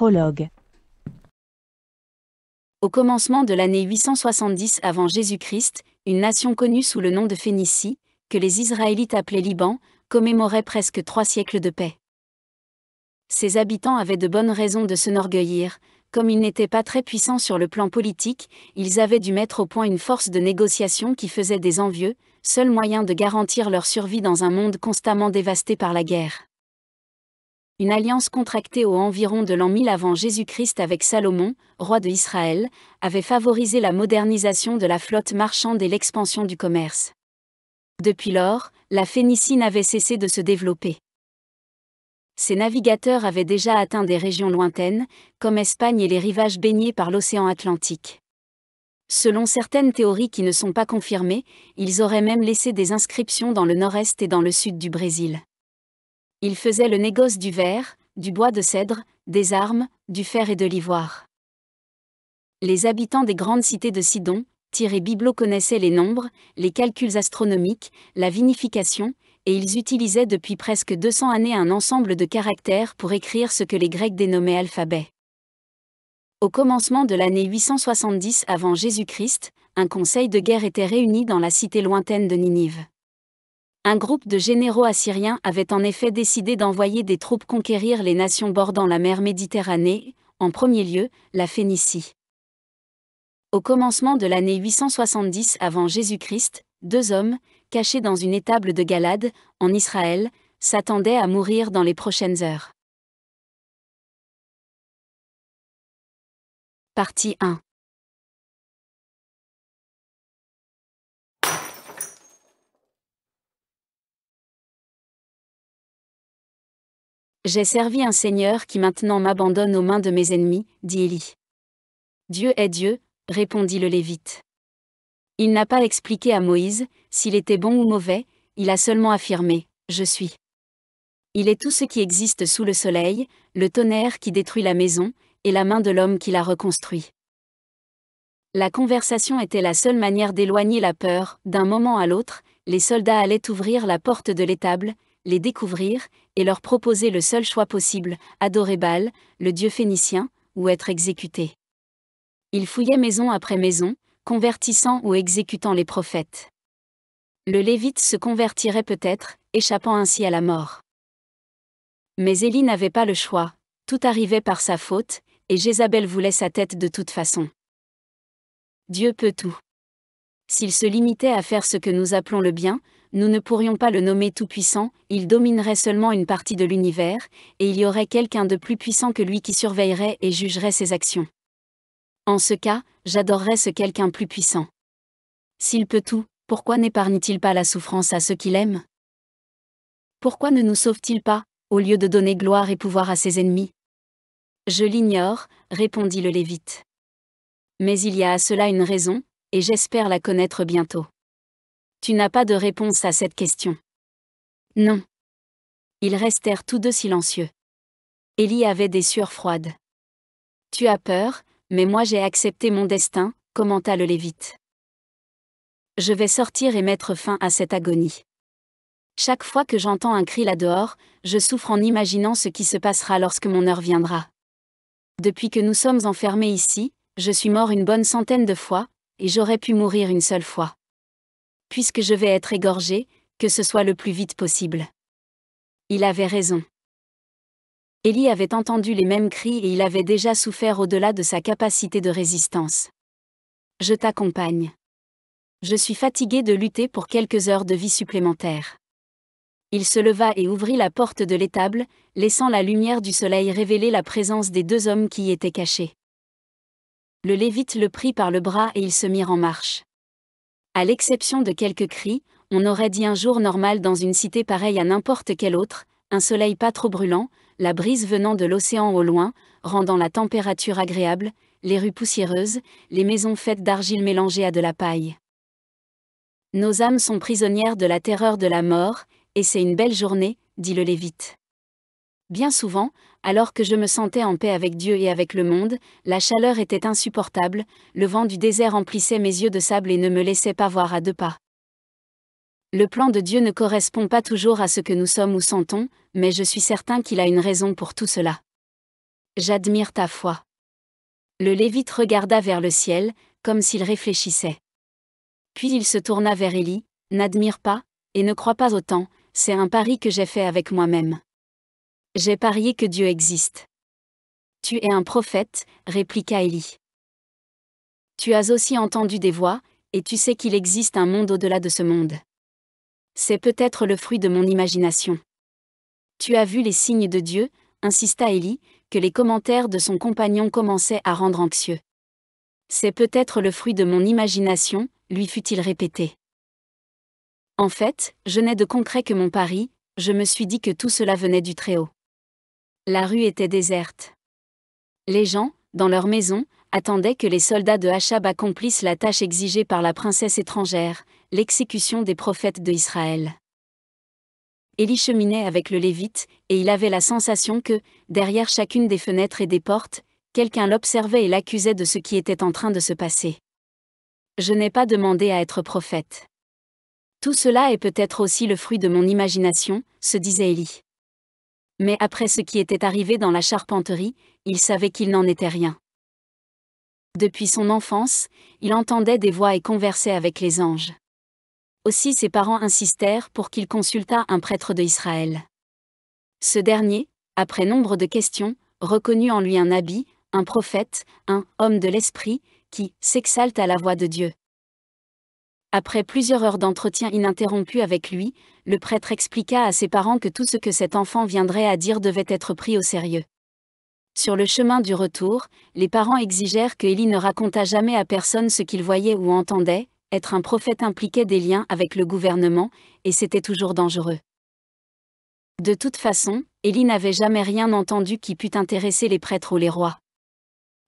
Prologue. Au commencement de l'année 870 avant Jésus-Christ, une nation connue sous le nom de Phénicie, que les Israélites appelaient Liban, commémorait presque 3 siècles de paix. Ses habitants avaient de bonnes raisons de s'enorgueillir. Comme ils n'étaient pas très puissants sur le plan politique, ils avaient dû mettre au point une force de négociation qui faisait des envieux, seul moyen de garantir leur survie dans un monde constamment dévasté par la guerre. Une alliance contractée aux environs de l'an 1000 avant Jésus-Christ avec Salomon, roi de Israël, avait favorisé la modernisation de la flotte marchande et l'expansion du commerce. Depuis lors, la Phénicie n'avait cessé de se développer. Ces navigateurs avaient déjà atteint des régions lointaines, comme Espagne et les rivages baignés par l'océan Atlantique. Selon certaines théories qui ne sont pas confirmées, ils auraient même laissé des inscriptions dans le nord-est et dans le sud du Brésil. Ils faisaient le négoce du verre, du bois de cèdre, des armes, du fer et de l'ivoire. Les habitants des grandes cités de Sidon, Tyr et Byblo connaissaient les nombres, les calculs astronomiques, la vinification, et ils utilisaient depuis presque 200 années un ensemble de caractères pour écrire ce que les Grecs dénommaient alphabet. Au commencement de l'année 870 avant Jésus-Christ, un conseil de guerre était réuni dans la cité lointaine de Ninive. Un groupe de généraux assyriens avait en effet décidé d'envoyer des troupes conquérir les nations bordant la mer Méditerranée, en premier lieu, la Phénicie. Au commencement de l'année 870 avant Jésus-Christ, 2 hommes, cachés dans une étable de Galade, en Israël, s'attendaient à mourir dans les prochaines heures. Partie 1. J'ai servi un Seigneur qui maintenant m'abandonne aux mains de mes ennemis, dit Élie. Dieu est Dieu, répondit le Lévite. Il n'a pas expliqué à Moïse, s'il était bon ou mauvais, il a seulement affirmé, je suis. Il est tout ce qui existe sous le soleil, le tonnerre qui détruit la maison, et la main de l'homme qui la reconstruit. La conversation était la seule manière d'éloigner la peur. D'un moment à l'autre, les soldats allaient ouvrir la porte de l'étable, les découvrir, et leur proposer le seul choix possible, adorer Baal, le dieu phénicien, ou être exécutés. Ils fouillaient maison après maison, convertissant ou exécutant les prophètes. Le Lévite se convertirait peut-être, échappant ainsi à la mort. Mais Élie n'avait pas le choix, tout arrivait par sa faute, et Jézabel voulait sa tête de toute façon. Dieu peut tout. S'il se limitait à faire ce que nous appelons le bien, nous ne pourrions pas le nommer tout-puissant, il dominerait seulement une partie de l'univers, et il y aurait quelqu'un de plus puissant que lui qui surveillerait et jugerait ses actions. En ce cas, j'adorerais ce quelqu'un plus puissant. S'il peut tout, pourquoi n'épargne-t-il pas la souffrance à ceux qu'il aime? Pourquoi ne nous sauve-t-il pas, au lieu de donner gloire et pouvoir à ses ennemis? Je l'ignore, répondit le Lévite. Mais il y a à cela une raison, et j'espère la connaître bientôt. Tu n'as pas de réponse à cette question. Non. Ils restèrent tous deux silencieux. Élie avait des sueurs froides. Tu as peur, mais moi j'ai accepté mon destin, commenta le Lévite. Je vais sortir et mettre fin à cette agonie. Chaque fois que j'entends un cri là-dehors, je souffre en imaginant ce qui se passera lorsque mon heure viendra. Depuis que nous sommes enfermés ici, je suis mort une bonne centaine de fois, et j'aurais pu mourir une seule fois. Puisque je vais être égorgé, que ce soit le plus vite possible. Il avait raison. Élie avait entendu les mêmes cris et il avait déjà souffert au-delà de sa capacité de résistance. Je t'accompagne. Je suis fatigué de lutter pour quelques heures de vie supplémentaires. Il se leva et ouvrit la porte de l'étable, laissant la lumière du soleil révéler la présence des 2 hommes qui y étaient cachés. Le Lévite le prit par le bras et ils se mirent en marche. À l'exception de quelques cris, on aurait dit un jour normal dans une cité pareille à n'importe quelle autre, un soleil pas trop brûlant, la brise venant de l'océan au loin, rendant la température agréable, les rues poussiéreuses, les maisons faites d'argile mélangée à de la paille. Nos âmes sont prisonnières de la terreur de la mort, et c'est une belle journée, dit le Lévite. Bien souvent, alors que je me sentais en paix avec Dieu et avec le monde, la chaleur était insupportable, le vent du désert emplissait mes yeux de sable et ne me laissait pas voir à 2 pas. Le plan de Dieu ne correspond pas toujours à ce que nous sommes ou sentons, mais je suis certain qu'il a une raison pour tout cela. J'admire ta foi. Le Lévite regarda vers le ciel, comme s'il réfléchissait. Puis il se tourna vers Élie. N'admire pas, et ne crois pas autant, c'est un pari que j'ai fait avec moi-même. J'ai parié que Dieu existe. Tu es un prophète, répliqua Élie. Tu as aussi entendu des voix, et tu sais qu'il existe un monde au-delà de ce monde. C'est peut-être le fruit de mon imagination. Tu as vu les signes de Dieu, insista Élie, que les commentaires de son compagnon commençaient à rendre anxieux. C'est peut-être le fruit de mon imagination, lui fut-il répété. En fait, je n'ai de concret que mon pari, je me suis dit que tout cela venait du Très-Haut. La rue était déserte. Les gens, dans leur maison, attendaient que les soldats de Achab accomplissent la tâche exigée par la princesse étrangère, l'exécution des prophètes de Israël. Élie cheminait avec le Lévite, et il avait la sensation que, derrière chacune des fenêtres et des portes, quelqu'un l'observait et l'accusait de ce qui était en train de se passer. Je n'ai pas demandé à être prophète. Tout cela est peut-être aussi le fruit de mon imagination, se disait Élie. Mais après ce qui était arrivé dans la charpenterie, il savait qu'il n'en était rien. Depuis son enfance, il entendait des voix et conversait avec les anges. Aussi ses parents insistèrent pour qu'il consultât un prêtre de Israël. Ce dernier, après nombre de questions, reconnut en lui un habit, un prophète, un homme de l'esprit, qui s'exalte à la voix de Dieu. Après plusieurs heures d'entretien ininterrompu avec lui, le prêtre expliqua à ses parents que tout ce que cet enfant viendrait à dire devait être pris au sérieux. Sur le chemin du retour, les parents exigèrent que Élie ne racontât jamais à personne ce qu'il voyait ou entendait. Être un prophète impliquait des liens avec le gouvernement, et c'était toujours dangereux. De toute façon, Élie n'avait jamais rien entendu qui pût intéresser les prêtres ou les rois.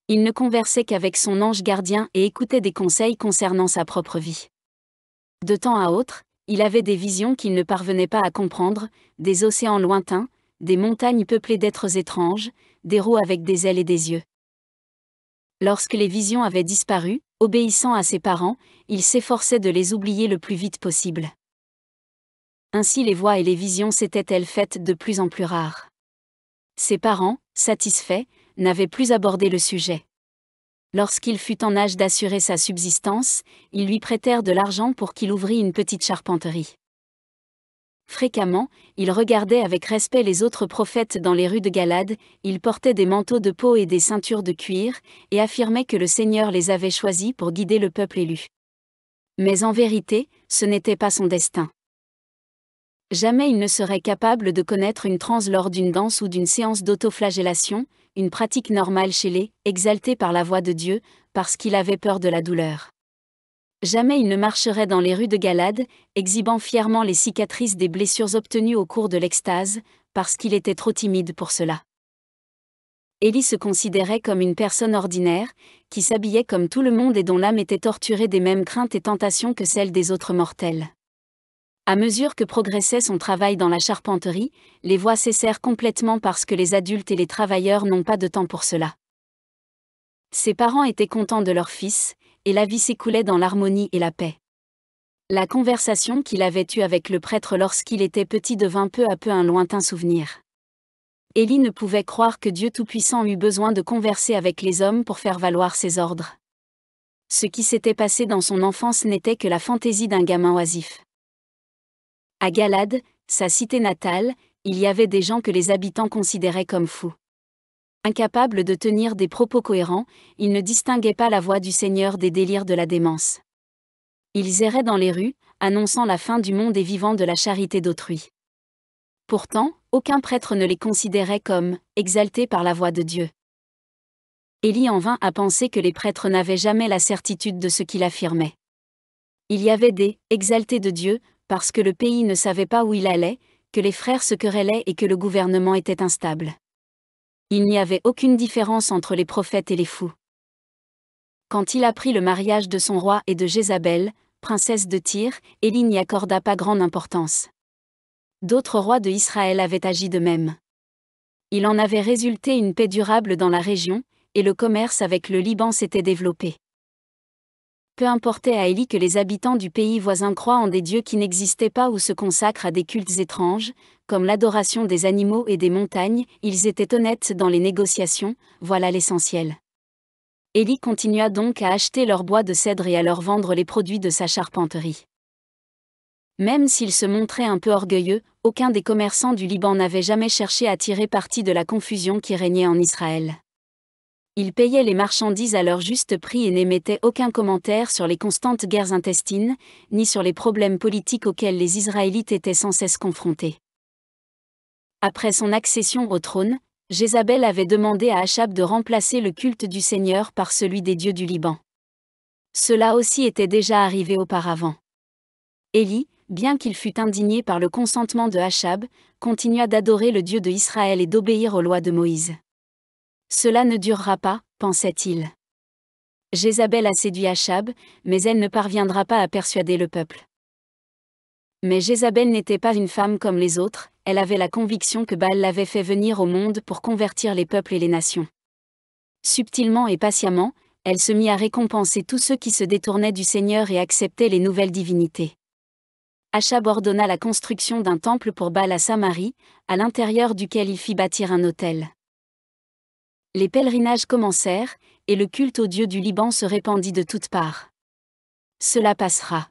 Il ne conversait qu'avec son ange gardien et écoutait des conseils concernant sa propre vie. De temps à autre, il avait des visions qu'il ne parvenait pas à comprendre, des océans lointains, des montagnes peuplées d'êtres étranges, des roues avec des ailes et des yeux. Lorsque les visions avaient disparu, obéissant à ses parents, il s'efforçait de les oublier le plus vite possible. Ainsi les voix et les visions s'étaient-elles faites de plus en plus rares. Ses parents, satisfaits, n'avaient plus abordé le sujet. Lorsqu'il fut en âge d'assurer sa subsistance, ils lui prêtèrent de l'argent pour qu'il ouvrît une petite charpenterie. Fréquemment, il regardait avec respect les autres prophètes dans les rues de Galade, ils portaient des manteaux de peau et des ceintures de cuir, et affirmaient que le Seigneur les avait choisis pour guider le peuple élu. Mais en vérité, ce n'était pas son destin. Jamais il ne serait capable de connaître une transe lors d'une danse ou d'une séance d'autoflagellation, une pratique normale chez les exaltés par la voix de Dieu, parce qu'il avait peur de la douleur. Jamais il ne marcherait dans les rues de Galade, exhibant fièrement les cicatrices des blessures obtenues au cours de l'extase, parce qu'il était trop timide pour cela. Élie se considérait comme une personne ordinaire, qui s'habillait comme tout le monde et dont l'âme était torturée des mêmes craintes et tentations que celles des autres mortels. À mesure que progressait son travail dans la charpenterie, les voix cessèrent complètement parce que les adultes et les travailleurs n'ont pas de temps pour cela. Ses parents étaient contents de leur fils, et la vie s'écoulait dans l'harmonie et la paix. La conversation qu'il avait eue avec le prêtre lorsqu'il était petit devint peu à peu un lointain souvenir. Élie ne pouvait croire que Dieu Tout-Puissant eût besoin de converser avec les hommes pour faire valoir ses ordres. Ce qui s'était passé dans son enfance n'était que la fantaisie d'un gamin oisif. À Galade, sa cité natale, il y avait des gens que les habitants considéraient comme fous. Incapables de tenir des propos cohérents, ils ne distinguaient pas la voix du Seigneur des délires de la démence. Ils erraient dans les rues, annonçant la fin du monde et vivant de la charité d'autrui. Pourtant, aucun prêtre ne les considérait comme exaltés par la voix de Dieu. Élie en vint à penser que les prêtres n'avaient jamais la certitude de ce qu'il affirmait. Il y avait des exaltés de Dieu, parce que le pays ne savait pas où il allait, que les frères se querellaient et que le gouvernement était instable. Il n'y avait aucune différence entre les prophètes et les fous. Quand il apprit le mariage de son roi et de Jézabel, princesse de Tyr, Élie n'y accorda pas grande importance. D'autres rois de Israël avaient agi de même. Il en avait résulté une paix durable dans la région, et le commerce avec le Liban s'était développé. Peu importait à Élie que les habitants du pays voisin croient en des dieux qui n'existaient pas ou se consacrent à des cultes étranges, comme l'adoration des animaux et des montagnes, ils étaient honnêtes dans les négociations, voilà l'essentiel. Élie continua donc à acheter leur bois de cèdre et à leur vendre les produits de sa charpenterie. Même s'il se montrait un peu orgueilleux, aucun des commerçants du Liban n'avait jamais cherché à tirer parti de la confusion qui régnait en Israël. Ils payaient les marchandises à leur juste prix et n'émettaient aucun commentaire sur les constantes guerres intestines, ni sur les problèmes politiques auxquels les Israélites étaient sans cesse confrontés. Après son accession au trône, Jézabel avait demandé à Achab de remplacer le culte du Seigneur par celui des dieux du Liban. Cela aussi était déjà arrivé auparavant. Élie, bien qu'il fût indigné par le consentement de Achab, continua d'adorer le Dieu de Israël et d'obéir aux lois de Moïse. Cela ne durera pas, pensait-il. Jézabel a séduit Achab, mais elle ne parviendra pas à persuader le peuple. Mais Jézabel n'était pas une femme comme les autres, elle avait la conviction que Baal l'avait fait venir au monde pour convertir les peuples et les nations. Subtilement et patiemment, elle se mit à récompenser tous ceux qui se détournaient du Seigneur et acceptaient les nouvelles divinités. Achab ordonna la construction d'un temple pour Baal à Samarie, à l'intérieur duquel il fit bâtir un autel. Les pèlerinages commencèrent, et le culte au Dieu du Liban se répandit de toutes parts. Cela passera.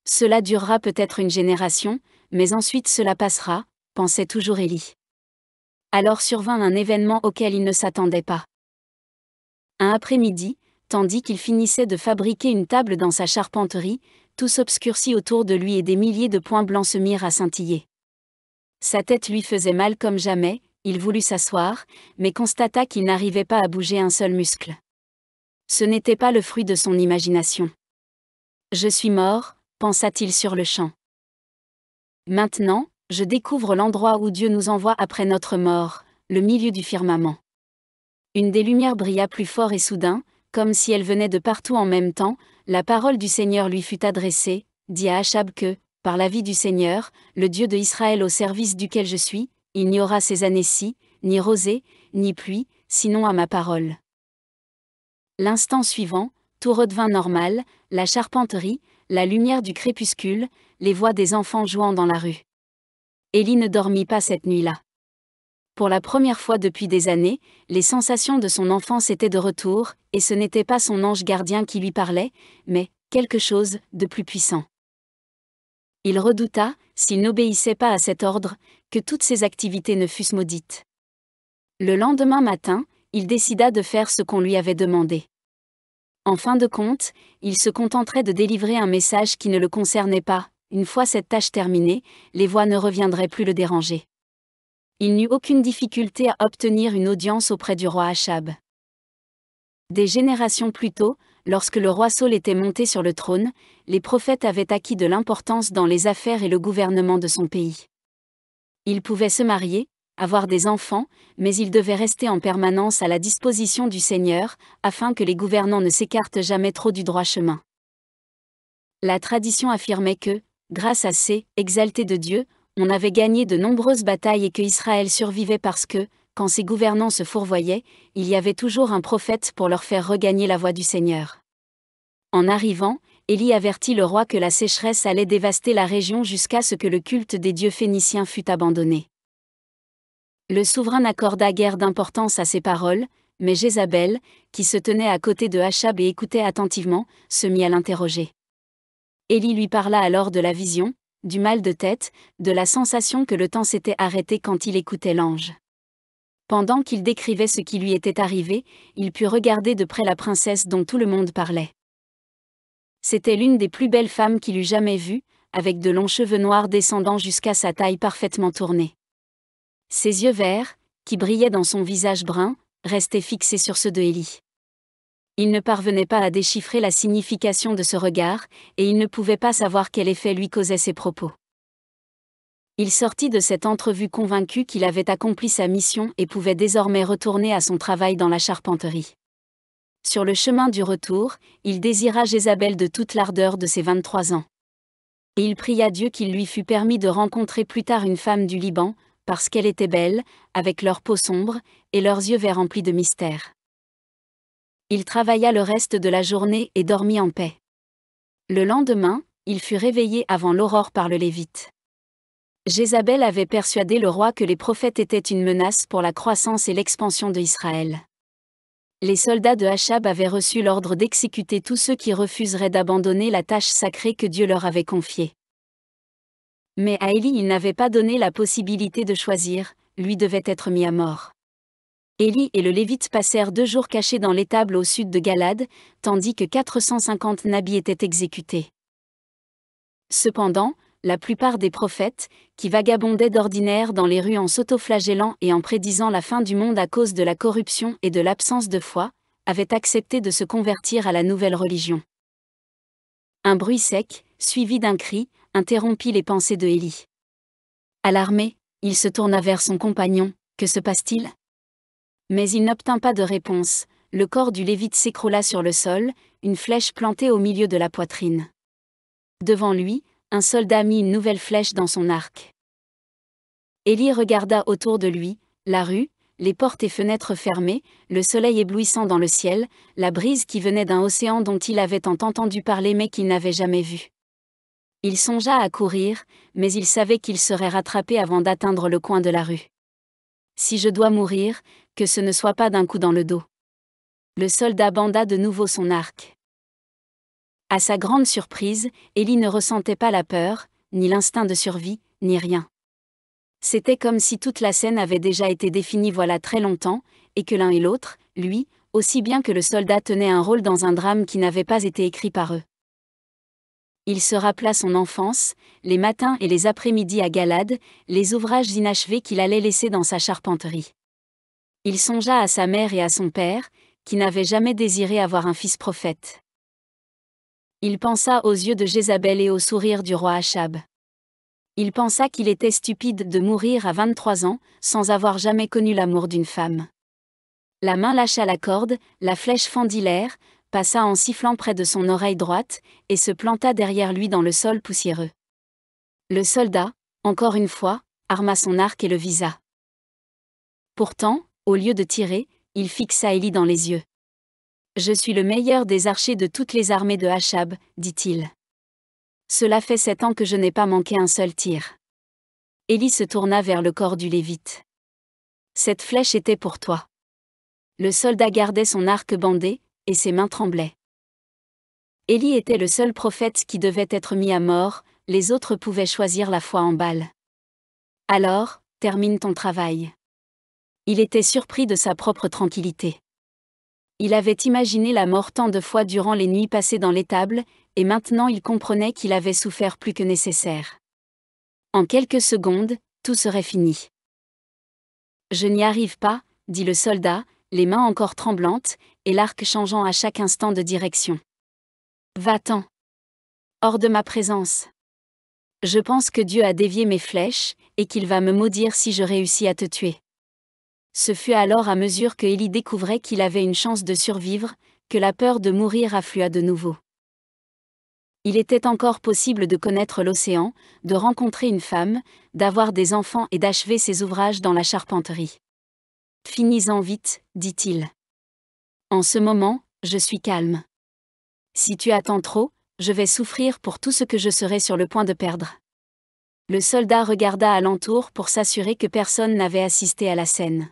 Cela durera peut-être une génération, mais ensuite cela passera, pensait toujours Élie. Alors survint un événement auquel il ne s'attendait pas. Un après-midi, tandis qu'il finissait de fabriquer une table dans sa charpenterie, tout s'obscurcit autour de lui et des milliers de points blancs se mirent à scintiller. Sa tête lui faisait mal comme jamais, il voulut s'asseoir, mais constata qu'il n'arrivait pas à bouger un seul muscle. Ce n'était pas le fruit de son imagination. « Je suis mort », pensa-t-il sur-le-champ. Maintenant, je découvre l'endroit où Dieu nous envoie après notre mort, le milieu du firmament. Une des lumières brilla plus fort et soudain, comme si elle venait de partout en même temps, la parole du Seigneur lui fut adressée, dit à Achab que, par la vie du Seigneur, le Dieu de Israël au service duquel je suis, il n'y aura ces années-ci, ni rosée, ni pluie, sinon à ma parole. L'instant suivant, tout redevint normal, la charpenterie, la lumière du crépuscule, les voix des enfants jouant dans la rue. Élie ne dormit pas cette nuit-là. Pour la première fois depuis des années, les sensations de son enfance étaient de retour, et ce n'était pas son ange gardien qui lui parlait, mais quelque chose de plus puissant. Il redouta, s'il n'obéissait pas à cet ordre, que toutes ses activités ne fussent maudites. Le lendemain matin, il décida de faire ce qu'on lui avait demandé. En fin de compte, il se contenterait de délivrer un message qui ne le concernait pas. Une fois cette tâche terminée, les voix ne reviendraient plus le déranger. Il n'eut aucune difficulté à obtenir une audience auprès du roi Achab. Des générations plus tôt, lorsque le roi Saül était monté sur le trône, les prophètes avaient acquis de l'importance dans les affaires et le gouvernement de son pays. Ils pouvaient se marier, avoir des enfants, mais ils devaient rester en permanence à la disposition du Seigneur, afin que les gouvernants ne s'écartent jamais trop du droit chemin. La tradition affirmait que, grâce à ces « exaltés de Dieu », on avait gagné de nombreuses batailles et que Israël survivait parce que, quand ses gouvernants se fourvoyaient, il y avait toujours un prophète pour leur faire regagner la voie du Seigneur. En arrivant, Élie avertit le roi que la sécheresse allait dévaster la région jusqu'à ce que le culte des dieux phéniciens fût abandonné. Le souverain n'accorda guère d'importance à ces paroles, mais Jézabel, qui se tenait à côté de Achab et écoutait attentivement, se mit à l'interroger. Élie lui parla alors de la vision, du mal de tête, de la sensation que le temps s'était arrêté quand il écoutait l'ange. Pendant qu'il décrivait ce qui lui était arrivé, il put regarder de près la princesse dont tout le monde parlait. C'était l'une des plus belles femmes qu'il eût jamais vues, avec de longs cheveux noirs descendant jusqu'à sa taille parfaitement tournée. Ses yeux verts, qui brillaient dans son visage brun, restaient fixés sur ceux de Élie. Il ne parvenait pas à déchiffrer la signification de ce regard, et il ne pouvait pas savoir quel effet lui causaient ses propos. Il sortit de cette entrevue convaincu qu'il avait accompli sa mission et pouvait désormais retourner à son travail dans la charpenterie. Sur le chemin du retour, il désira Jézabel de toute l'ardeur de ses 23 ans. Et il pria Dieu qu'il lui fût permis de rencontrer plus tard une femme du Liban, parce qu'elle était belle, avec leur peau sombre, et leurs yeux verts remplis de mystère. Il travailla le reste de la journée et dormit en paix. Le lendemain, il fut réveillé avant l'aurore par le Lévite. Jézabel avait persuadé le roi que les prophètes étaient une menace pour la croissance et l'expansion de Israël. Les soldats de Achab avaient reçu l'ordre d'exécuter tous ceux qui refuseraient d'abandonner la tâche sacrée que Dieu leur avait confiée. Mais à Élie il n'avait pas donné la possibilité de choisir, lui devait être mis à mort. Élie et le Lévite passèrent 2 jours cachés dans l'étable au sud de Galad, tandis que 450 nabis étaient exécutés. Cependant, la plupart des prophètes, qui vagabondaient d'ordinaire dans les rues en s'autoflagellant et en prédisant la fin du monde à cause de la corruption et de l'absence de foi, avaient accepté de se convertir à la nouvelle religion. Un bruit sec, suivi d'un cri, interrompit les pensées de Élie. Alarmé, il se tourna vers son compagnon. « Que se passe-t-il » Mais il n'obtint pas de réponse. Le corps du Lévite s'écroula sur le sol, une flèche plantée au milieu de la poitrine. Devant lui, un soldat mit une nouvelle flèche dans son arc. Élie regarda autour de lui, la rue, les portes et fenêtres fermées, le soleil éblouissant dans le ciel, la brise qui venait d'un océan dont il avait tant entendu parler mais qu'il n'avait jamais vu. Il songea à courir, mais il savait qu'il serait rattrapé avant d'atteindre le coin de la rue. Si je dois mourir, que ce ne soit pas d'un coup dans le dos. Le soldat banda de nouveau son arc. À sa grande surprise, Élie ne ressentait pas la peur, ni l'instinct de survie, ni rien. C'était comme si toute la scène avait déjà été définie voilà très longtemps, et que l'un et l'autre, lui, aussi bien que le soldat tenaient un rôle dans un drame qui n'avait pas été écrit par eux. Il se rappela son enfance, les matins et les après-midi à Galad, les ouvrages inachevés qu'il allait laisser dans sa charpenterie. Il songea à sa mère et à son père, qui n'avaient jamais désiré avoir un fils prophète. Il pensa aux yeux de Jézabel et au sourire du roi Achab. Il pensa qu'il était stupide de mourir à 23 ans, sans avoir jamais connu l'amour d'une femme. La main lâcha la corde, la flèche fendit l'air, passa en sifflant près de son oreille droite, et se planta derrière lui dans le sol poussiéreux. Le soldat, encore une fois, arma son arc et le visa. Pourtant, au lieu de tirer, il fixa Élie dans les yeux. « Je suis le meilleur des archers de toutes les armées de Achab, dit-il. Cela fait 7 ans que je n'ai pas manqué un seul tir. » Élie se tourna vers le corps du Lévite. « Cette flèche était pour toi. » Le soldat gardait son arc bandé, et ses mains tremblaient. Élie était le seul prophète qui devait être mis à mort, les autres pouvaient choisir la foi en balle. Alors, termine ton travail. Il était surpris de sa propre tranquillité. Il avait imaginé la mort tant de fois durant les nuits passées dans l'étable, et maintenant il comprenait qu'il avait souffert plus que nécessaire. En quelques secondes, tout serait fini. « Je n'y arrive pas, » dit le soldat, les mains encore tremblantes, et l'arc changeant à chaque instant de direction. « Va-t'en. Hors de ma présence. Je pense que Dieu a dévié mes flèches, et qu'il va me maudire si je réussis à te tuer. » Ce fut alors à mesure que Élie découvrait qu'il avait une chance de survivre, que la peur de mourir afflua de nouveau. Il était encore possible de connaître l'océan, de rencontrer une femme, d'avoir des enfants et d'achever ses ouvrages dans la charpenterie. « Finis-en vite, dit-il. En ce moment, je suis calme. Si tu attends trop, je vais souffrir pour tout ce que je serai sur le point de perdre. » Le soldat regarda alentour pour s'assurer que personne n'avait assisté à la scène.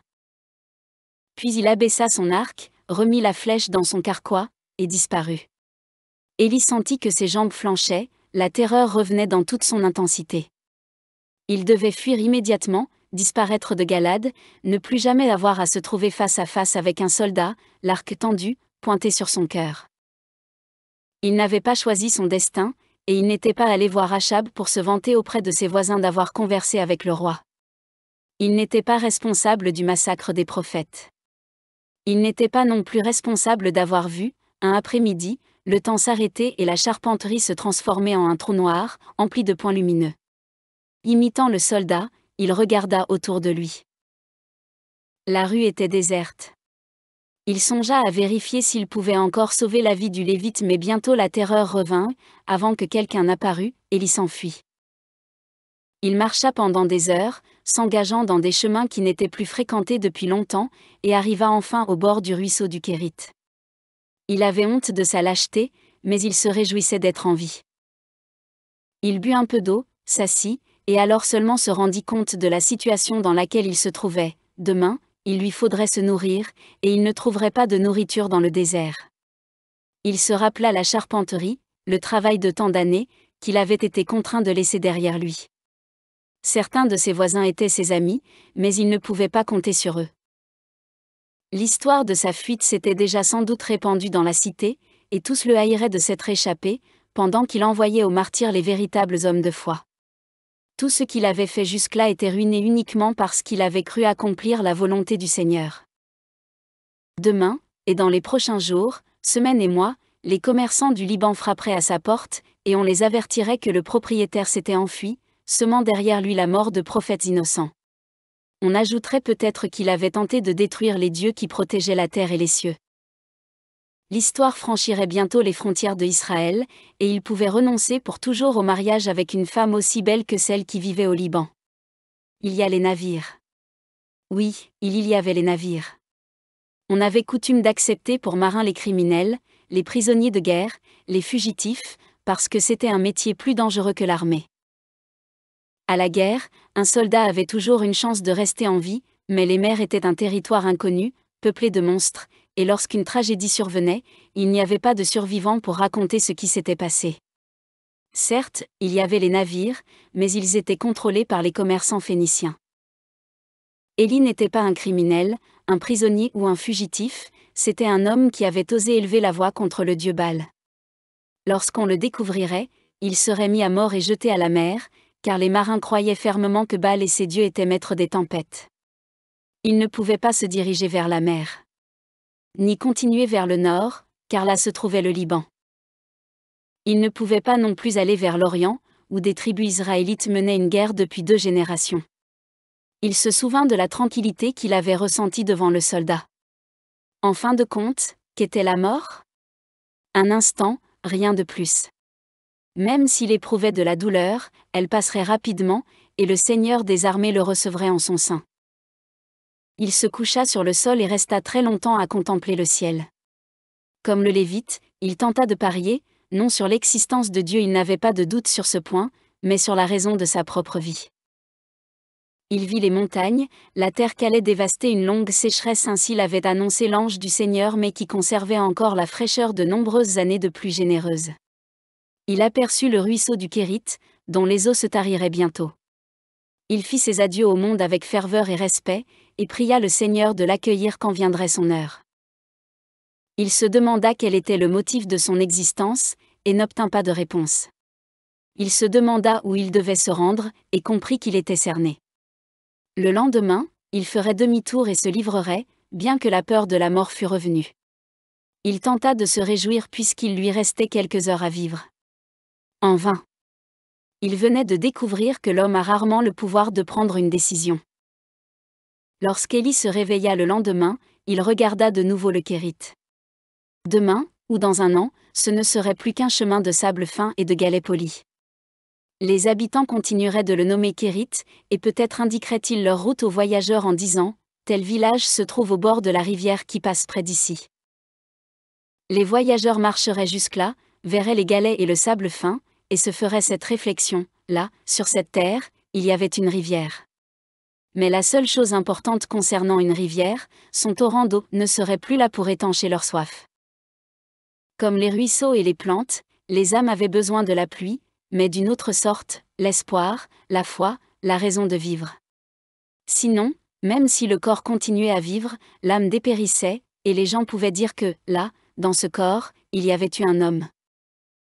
Puis il abaissa son arc, remit la flèche dans son carquois, et disparut. Élie sentit que ses jambes flanchaient, la terreur revenait dans toute son intensité. Il devait fuir immédiatement, disparaître de Galad, ne plus jamais avoir à se trouver face à face avec un soldat, l'arc tendu, pointé sur son cœur. Il n'avait pas choisi son destin, et il n'était pas allé voir Achab pour se vanter auprès de ses voisins d'avoir conversé avec le roi. Il n'était pas responsable du massacre des prophètes. Il n'était pas non plus responsable d'avoir vu, un après-midi, le temps s'arrêter et la charpenterie se transformer en un trou noir, empli de points lumineux. Imitant le soldat, il regarda autour de lui. La rue était déserte. Il songea à vérifier s'il pouvait encore sauver la vie du Lévite, mais bientôt la terreur revint, avant que quelqu'un n'apparût, Élie s'enfuit. Il marcha pendant des heures, s'engageant dans des chemins qui n'étaient plus fréquentés depuis longtemps, et arriva enfin au bord du ruisseau du Kérit. Il avait honte de sa lâcheté, mais il se réjouissait d'être en vie. Il but un peu d'eau, s'assit, et alors seulement se rendit compte de la situation dans laquelle il se trouvait. Demain, il lui faudrait se nourrir, et il ne trouverait pas de nourriture dans le désert. Il se rappela la charpenterie, le travail de tant d'années, qu'il avait été contraint de laisser derrière lui. Certains de ses voisins étaient ses amis, mais il ne pouvait pas compter sur eux. L'histoire de sa fuite s'était déjà sans doute répandue dans la cité, et tous le haïraient de s'être échappé, pendant qu'il envoyait au martyre les véritables hommes de foi. Tout ce qu'il avait fait jusque-là était ruiné uniquement parce qu'il avait cru accomplir la volonté du Seigneur. Demain, et dans les prochains jours, semaines et mois, les commerçants du Liban frapperaient à sa porte, et on les avertirait que le propriétaire s'était enfui, semant derrière lui la mort de prophètes innocents. On ajouterait peut-être qu'il avait tenté de détruire les dieux qui protégeaient la terre et les cieux. L'histoire franchirait bientôt les frontières de Israël, et il pouvait renoncer pour toujours au mariage avec une femme aussi belle que celle qui vivait au Liban. Il y a les navires. Oui, il y avait les navires. On avait coutume d'accepter pour marins les criminels, les prisonniers de guerre, les fugitifs, parce que c'était un métier plus dangereux que l'armée. À la guerre, un soldat avait toujours une chance de rester en vie, mais les mers étaient un territoire inconnu, peuplé de monstres, et lorsqu'une tragédie survenait, il n'y avait pas de survivants pour raconter ce qui s'était passé. Certes, il y avait les navires, mais ils étaient contrôlés par les commerçants phéniciens. Élie n'était pas un criminel, un prisonnier ou un fugitif, c'était un homme qui avait osé élever la voix contre le dieu Baal. Lorsqu'on le découvrirait, il serait mis à mort et jeté à la mer, car les marins croyaient fermement que Baal et ses dieux étaient maîtres des tempêtes. Il ne pouvait pas se diriger vers la mer, ni continuer vers le nord, car là se trouvait le Liban. Il ne pouvait pas non plus aller vers l'Orient, où des tribus israélites menaient une guerre depuis 2 générations. Il se souvint de la tranquillité qu'il avait ressentie devant le soldat. En fin de compte, qu'était la mort ? Un instant, rien de plus. Même s'il éprouvait de la douleur, elle passerait rapidement, et le Seigneur des armées le recevrait en son sein. Il se coucha sur le sol et resta très longtemps à contempler le ciel. Comme le Lévite, il tenta de parier, non sur l'existence de Dieu, il n'avait pas de doute sur ce point, mais sur la raison de sa propre vie. Il vit les montagnes, la terre qu'allait dévaster une longue sécheresse, ainsi l'avait annoncé l'ange du Seigneur, mais qui conservait encore la fraîcheur de nombreuses années de pluie généreuses. Il aperçut le ruisseau du Kérit, dont les eaux se tariraient bientôt. Il fit ses adieux au monde avec ferveur et respect, et pria le Seigneur de l'accueillir quand viendrait son heure. Il se demanda quel était le motif de son existence, et n'obtint pas de réponse. Il se demanda où il devait se rendre, et comprit qu'il était cerné. Le lendemain, il ferait demi-tour et se livrerait, bien que la peur de la mort fût revenue. Il tenta de se réjouir puisqu'il lui restait quelques heures à vivre. En vain. Il venait de découvrir que l'homme a rarement le pouvoir de prendre une décision. Lorsqu'Élie se réveilla le lendemain, il regarda de nouveau le Kérit. Demain, ou dans un an, ce ne serait plus qu'un chemin de sable fin et de galets polis. Les habitants continueraient de le nommer Kérit, et peut-être indiqueraient-ils leur route aux voyageurs en disant « Tel village se trouve au bord de la rivière qui passe près d'ici ». Les voyageurs marcheraient jusque-là, verraient les galets et le sable fin, et se feraient cette réflexion, là, sur cette terre, il y avait une rivière. Mais la seule chose importante concernant une rivière, son torrent d'eau, ne serait plus là pour étancher leur soif. Comme les ruisseaux et les plantes, les âmes avaient besoin de la pluie, mais d'une autre sorte, l'espoir, la foi, la raison de vivre. Sinon, même si le corps continuait à vivre, l'âme dépérissait, et les gens pouvaient dire que, là, dans ce corps, il y avait eu un homme.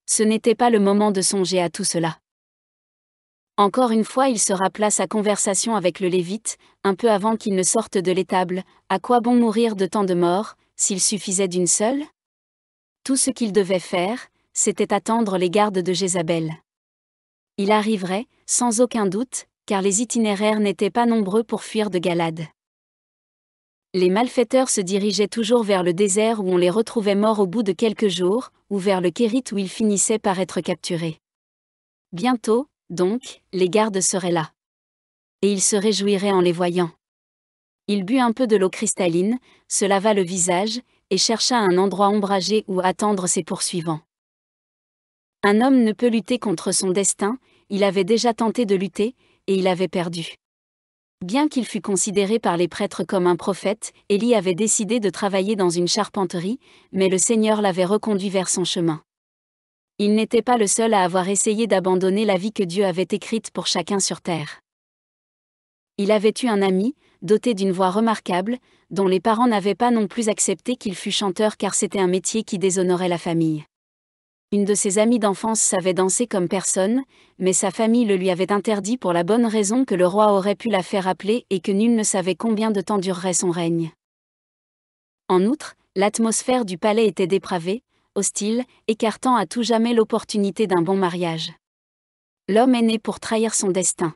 Ce n'était pas le moment de songer à tout cela. Encore une fois, il se rappela sa conversation avec le Lévite, un peu avant qu'il ne sorte de l'étable. À quoi bon mourir de tant de morts, s'il suffisait d'une seule ? Tout ce qu'il devait faire, c'était attendre les gardes de Jézabel. Il arriverait, sans aucun doute, car les itinéraires n'étaient pas nombreux pour fuir de Galade. Les malfaiteurs se dirigeaient toujours vers le désert où on les retrouvait morts au bout de quelques jours, ou vers le Kérit où ils finissaient par être capturés. Bientôt, donc, les gardes seraient là. Et il se réjouirait en les voyant. Il but un peu de l'eau cristalline, se lava le visage, et chercha un endroit ombragé où attendre ses poursuivants. Un homme ne peut lutter contre son destin, il avait déjà tenté de lutter, et il avait perdu. Bien qu'il fût considéré par les prêtres comme un prophète, Élie avait décidé de travailler dans une charpenterie, mais le Seigneur l'avait reconduit vers son chemin. Il n'était pas le seul à avoir essayé d'abandonner la vie que Dieu avait écrite pour chacun sur terre. Il avait eu un ami, doté d'une voix remarquable, dont les parents n'avaient pas non plus accepté qu'il fût chanteur car c'était un métier qui déshonorait la famille. Une de ses amies d'enfance savait danser comme personne, mais sa famille le lui avait interdit pour la bonne raison que le roi aurait pu la faire appeler et que nul ne savait combien de temps durerait son règne. En outre, l'atmosphère du palais était dépravée, hostile, écartant à tout jamais l'opportunité d'un bon mariage. L'homme est né pour trahir son destin.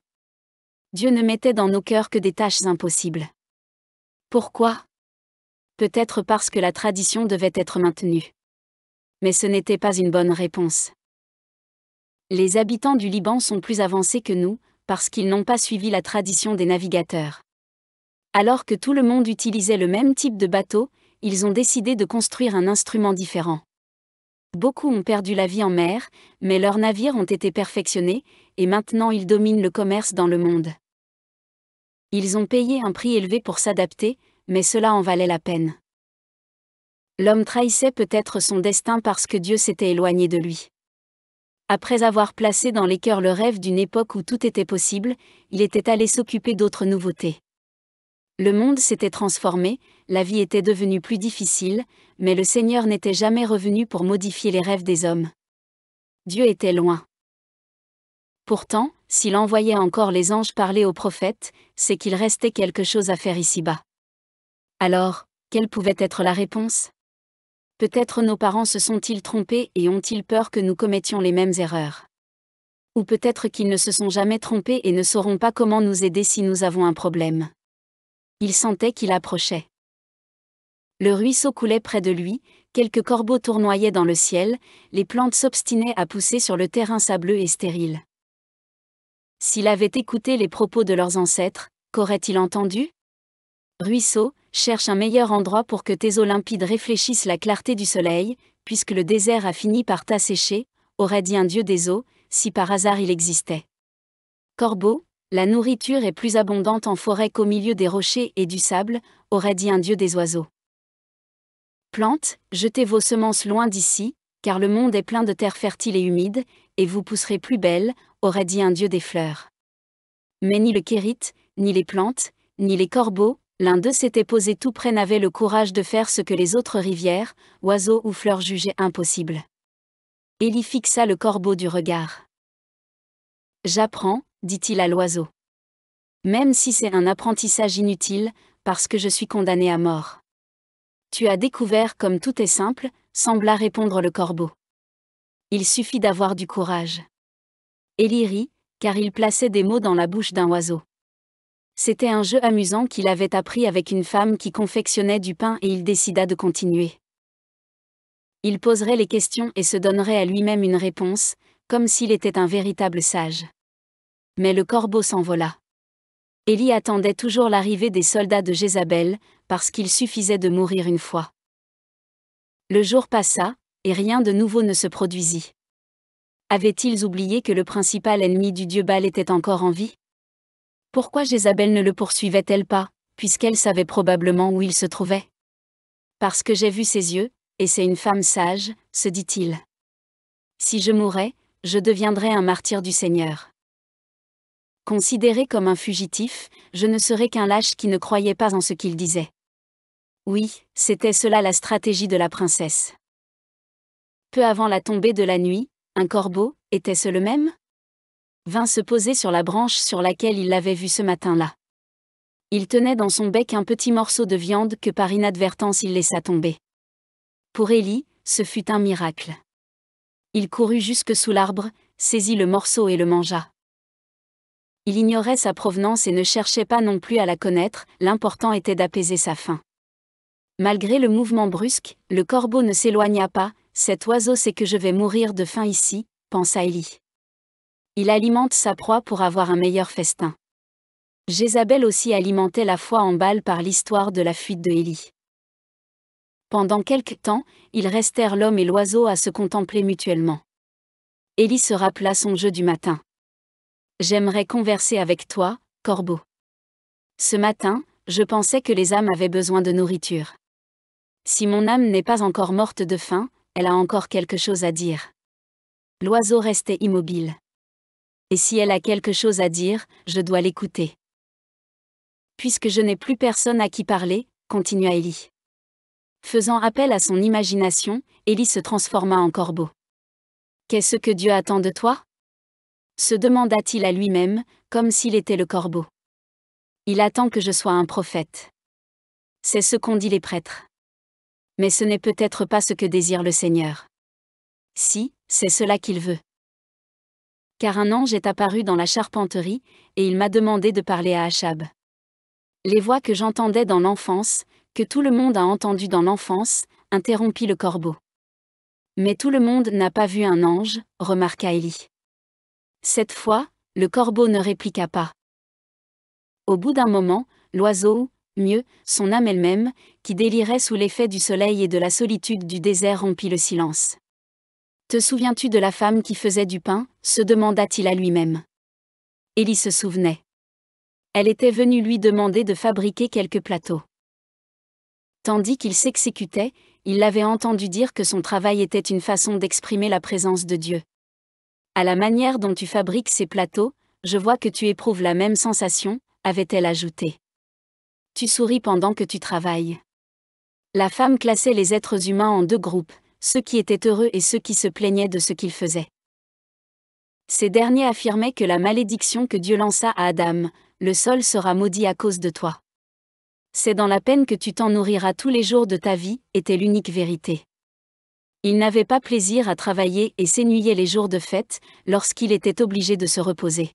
Dieu ne mettait dans nos cœurs que des tâches impossibles. Pourquoi ? Peut-être parce que la tradition devait être maintenue. Mais ce n'était pas une bonne réponse. Les habitants du Liban sont plus avancés que nous, parce qu'ils n'ont pas suivi la tradition des navigateurs. Alors que tout le monde utilisait le même type de bateau, ils ont décidé de construire un instrument différent. Beaucoup ont perdu la vie en mer, mais leurs navires ont été perfectionnés, et maintenant ils dominent le commerce dans le monde. Ils ont payé un prix élevé pour s'adapter, mais cela en valait la peine. L'homme trahissait peut-être son destin parce que Dieu s'était éloigné de lui. Après avoir placé dans les cœurs le rêve d'une époque où tout était possible, il était allé s'occuper d'autres nouveautés. Le monde s'était transformé, la vie était devenue plus difficile, mais le Seigneur n'était jamais revenu pour modifier les rêves des hommes. Dieu était loin. Pourtant, s'il envoyait encore les anges parler aux prophètes, c'est qu'il restait quelque chose à faire ici-bas. Alors, quelle pouvait être la réponse ? Peut-être nos parents se sont-ils trompés et ont-ils peur que nous commettions les mêmes erreurs ? Ou peut-être qu'ils ne se sont jamais trompés et ne sauront pas comment nous aider si nous avons un problème. Il sentait qu'il approchait. Le ruisseau coulait près de lui, quelques corbeaux tournoyaient dans le ciel, les plantes s'obstinaient à pousser sur le terrain sableux et stérile. S'il avait écouté les propos de leurs ancêtres, qu'aurait-il entendu ? Ruisseau, cherche un meilleur endroit pour que tes eaux limpides réfléchissent la clarté du soleil, puisque le désert a fini par t'assécher, aurait dit un dieu des eaux, si par hasard il existait. Corbeau, la nourriture est plus abondante en forêt qu'au milieu des rochers et du sable, aurait dit un dieu des oiseaux. Plantes, jetez vos semences loin d'ici, car le monde est plein de terre fertile et humide, et vous pousserez plus belle, aurait dit un dieu des fleurs. Mais ni le kérite, ni les plantes, ni les corbeaux, l'un d'eux s'était posé tout près n'avait le courage de faire ce que les autres rivières, oiseaux ou fleurs jugeaient impossible. Élie fixa le corbeau du regard. « J'apprends, dit-il à l'oiseau. Même si c'est un apprentissage inutile, parce que je suis condamné à mort. Tu as découvert comme tout est simple, sembla répondre le corbeau. Il suffit d'avoir du courage. Élie rit, car il plaçait des mots dans la bouche d'un oiseau. C'était un jeu amusant qu'il avait appris avec une femme qui confectionnait du pain et il décida de continuer. Il poserait les questions et se donnerait à lui-même une réponse, comme s'il était un véritable sage. Mais le corbeau s'envola. Élie attendait toujours l'arrivée des soldats de Jézabel, parce qu'il suffisait de mourir une fois. Le jour passa, et rien de nouveau ne se produisit. Avaient-ils oublié que le principal ennemi du dieu Baal était encore en vie ? Pourquoi Jézabel ne le poursuivait-elle pas, puisqu'elle savait probablement où il se trouvait ? Parce que j'ai vu ses yeux, et c'est une femme sage, se dit-il. Si je mourais, je deviendrais un martyr du Seigneur. Considéré comme un fugitif, je ne serais qu'un lâche qui ne croyait pas en ce qu'il disait. Oui, c'était cela la stratégie de la princesse. Peu avant la tombée de la nuit, un corbeau, était-ce le même ? Vint se poser sur la branche sur laquelle il l'avait vu ce matin-là. Il tenait dans son bec un petit morceau de viande que par inadvertance il laissa tomber. Pour Élie, ce fut un miracle. Il courut jusque sous l'arbre, saisit le morceau et le mangea. Il ignorait sa provenance et ne cherchait pas non plus à la connaître, l'important était d'apaiser sa faim. Malgré le mouvement brusque, le corbeau ne s'éloigna pas, cet oiseau sait que je vais mourir de faim ici, pensa Élie. Il alimente sa proie pour avoir un meilleur festin. Jézabel aussi alimentait la foi en Baal par l'histoire de la fuite de Élie. Pendant quelque temps, ils restèrent l'homme et l'oiseau à se contempler mutuellement. Élie se rappela son jeu du matin. J'aimerais converser avec toi, corbeau. Ce matin, je pensais que les âmes avaient besoin de nourriture. Si mon âme n'est pas encore morte de faim, elle a encore quelque chose à dire. L'oiseau restait immobile. Et si elle a quelque chose à dire, je dois l'écouter. Puisque je n'ai plus personne à qui parler, continua Élie. Faisant appel à son imagination, Élie se transforma en corbeau. Qu'est-ce que Dieu attend de toi ? Se demanda-t-il à lui-même, comme s'il était le corbeau. Il attend que je sois un prophète. C'est ce qu'ont dit les prêtres. Mais ce n'est peut-être pas ce que désire le Seigneur. Si, c'est cela qu'il veut. Car un ange est apparu dans la charpenterie, et il m'a demandé de parler à Achab. Les voix que j'entendais dans l'enfance, que tout le monde a entendues dans l'enfance, interrompit le corbeau. Mais tout le monde n'a pas vu un ange, remarqua Élie. Cette fois, le corbeau ne répliqua pas. Au bout d'un moment, l'oiseau, mieux, son âme elle-même, qui délirait sous l'effet du soleil et de la solitude du désert rompit le silence. Te souviens-tu de la femme qui faisait du pain ? Se demanda-t-il à lui-même. Élie se souvenait. Elle était venue lui demander de fabriquer quelques plateaux. Tandis qu'il s'exécutait, il l'avait entendu dire que son travail était une façon d'exprimer la présence de Dieu. À la manière dont tu fabriques ces plateaux, je vois que tu éprouves la même sensation, avait-elle ajouté. Tu souris pendant que tu travailles. La femme classait les êtres humains en deux groupes, ceux qui étaient heureux et ceux qui se plaignaient de ce qu'ils faisaient. Ces derniers affirmaient que la malédiction que Dieu lança à Adam, le sol sera maudit à cause de toi. C'est dans la peine que tu t'en nourriras tous les jours de ta vie, était l'unique vérité. Il n'avait pas plaisir à travailler et s'ennuyait les jours de fête, lorsqu'il était obligé de se reposer.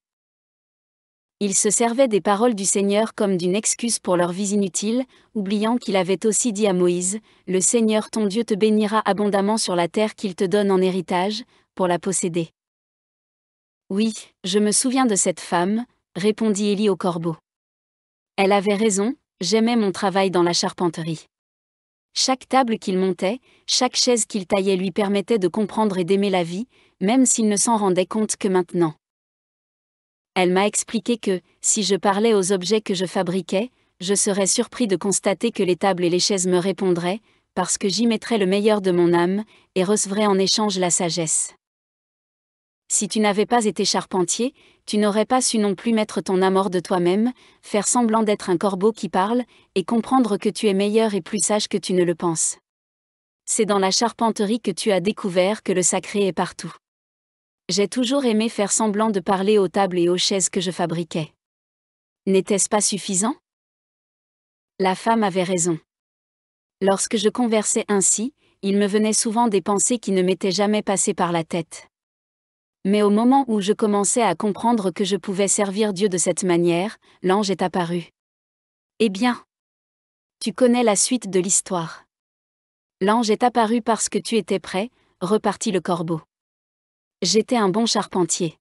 Il se servait des paroles du Seigneur comme d'une excuse pour leur vie inutile, oubliant qu'il avait aussi dit à Moïse, « Le Seigneur ton Dieu te bénira abondamment sur la terre qu'il te donne en héritage, pour la posséder. » Oui, je me souviens de cette femme, répondit Élie au corbeau. Elle avait raison, j'aimais mon travail dans la charpenterie. Chaque table qu'il montait, chaque chaise qu'il taillait lui permettait de comprendre et d'aimer la vie, même s'il ne s'en rendait compte que maintenant. Elle m'a expliqué que, si je parlais aux objets que je fabriquais, je serais surpris de constater que les tables et les chaises me répondraient, parce que j'y mettrais le meilleur de mon âme, et recevrais en échange la sagesse. Si tu n'avais pas été charpentier, tu n'aurais pas su non plus mettre ton âme hors de toi-même, faire semblant d'être un corbeau qui parle, et comprendre que tu es meilleur et plus sage que tu ne le penses. C'est dans la charpenterie que tu as découvert que le sacré est partout. J'ai toujours aimé faire semblant de parler aux tables et aux chaises que je fabriquais. N'était-ce pas suffisant ? La femme avait raison. Lorsque je conversais ainsi, il me venait souvent des pensées qui ne m'étaient jamais passées par la tête. Mais au moment où je commençais à comprendre que je pouvais servir Dieu de cette manière, l'ange est apparu. Eh bien, tu connais la suite de l'histoire. L'ange est apparu parce que tu étais prêt, repartit le corbeau. J'étais un bon charpentier.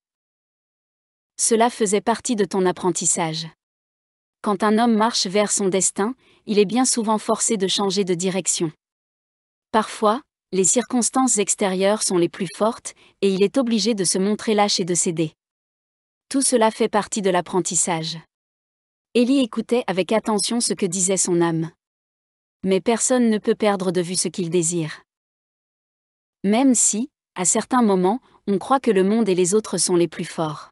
Cela faisait partie de ton apprentissage. Quand un homme marche vers son destin, il est bien souvent forcé de changer de direction. Parfois, les circonstances extérieures sont les plus fortes, et il est obligé de se montrer lâche et de céder. Tout cela fait partie de l'apprentissage. Élie écoutait avec attention ce que disait son âme. Mais personne ne peut perdre de vue ce qu'il désire. Même si, à certains moments, on croit que le monde et les autres sont les plus forts.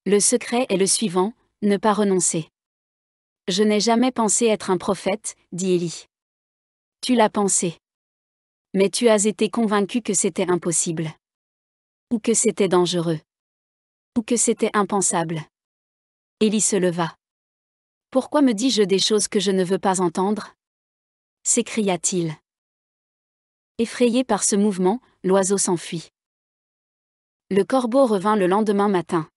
Le secret est le suivant, ne pas renoncer. Je n'ai jamais pensé être un prophète, dit Élie. Tu l'as pensé. Mais tu as été convaincu que c'était impossible. Ou que c'était dangereux. Ou que c'était impensable. Élie se leva. Pourquoi me dis-je des choses que je ne veux pas entendre ? S'écria-t-il. Effrayé par ce mouvement, l'oiseau s'enfuit. Le corbeau revint le lendemain matin.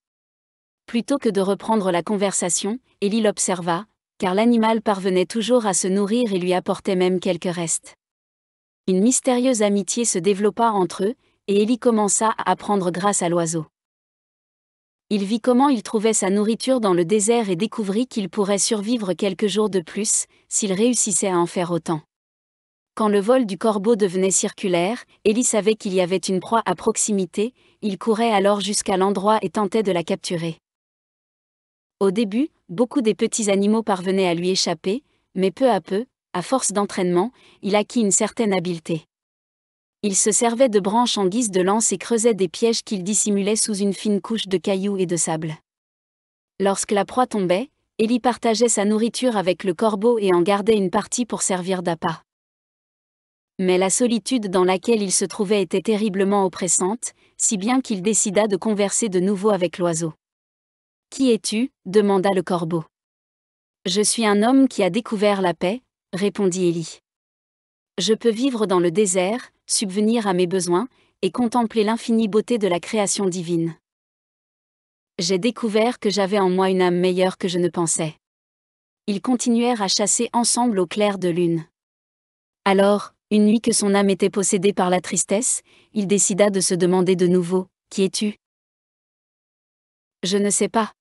Plutôt que de reprendre la conversation, Élie l'observa, car l'animal parvenait toujours à se nourrir et lui apportait même quelques restes. Une mystérieuse amitié se développa entre eux, et Élie commença à apprendre grâce à l'oiseau. Il vit comment il trouvait sa nourriture dans le désert et découvrit qu'il pourrait survivre quelques jours de plus, s'il réussissait à en faire autant. Quand le vol du corbeau devenait circulaire, Élie savait qu'il y avait une proie à proximité, il courait alors jusqu'à l'endroit et tentait de la capturer. Au début, beaucoup des petits animaux parvenaient à lui échapper, mais peu à peu, à force d'entraînement, il acquit une certaine habileté. Il se servait de branches en guise de lance et creusait des pièges qu'il dissimulait sous une fine couche de cailloux et de sable. Lorsque la proie tombait, Élie partageait sa nourriture avec le corbeau et en gardait une partie pour servir d'appât. Mais la solitude dans laquelle il se trouvait était terriblement oppressante, si bien qu'il décida de converser de nouveau avec l'oiseau. « Qui es-tu » demanda le corbeau. « Je suis un homme qui a découvert la paix » répondit Élie. « Je peux vivre dans le désert, subvenir à mes besoins, et contempler l'infinie beauté de la création divine. J'ai découvert que j'avais en moi une âme meilleure que je ne pensais. » Ils continuèrent à chasser ensemble au clair de lune. Alors, une nuit que son âme était possédée par la tristesse, il décida de se demander de nouveau, « Qui es-tu » ? « Je ne sais pas. »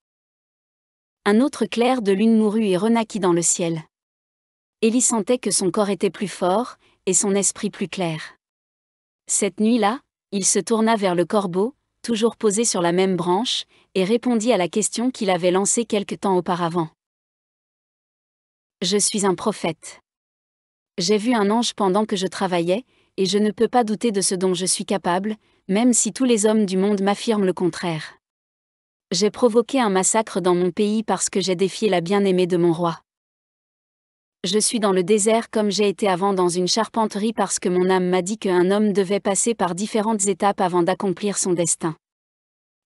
Un autre clair de lune mourut et renaquit dans le ciel. Élie sentait que son corps était plus fort, et son esprit plus clair. Cette nuit-là, il se tourna vers le corbeau, toujours posé sur la même branche, et répondit à la question qu'il avait lancée quelque temps auparavant. « Je suis un prophète. J'ai vu un ange pendant que je travaillais, et je ne peux pas douter de ce dont je suis capable, même si tous les hommes du monde m'affirment le contraire. J'ai provoqué un massacre dans mon pays parce que j'ai défié la bien-aimée de mon roi. Je suis dans le désert comme j'ai été avant dans une charpenterie parce que mon âme m'a dit qu'un homme devait passer par différentes étapes avant d'accomplir son destin.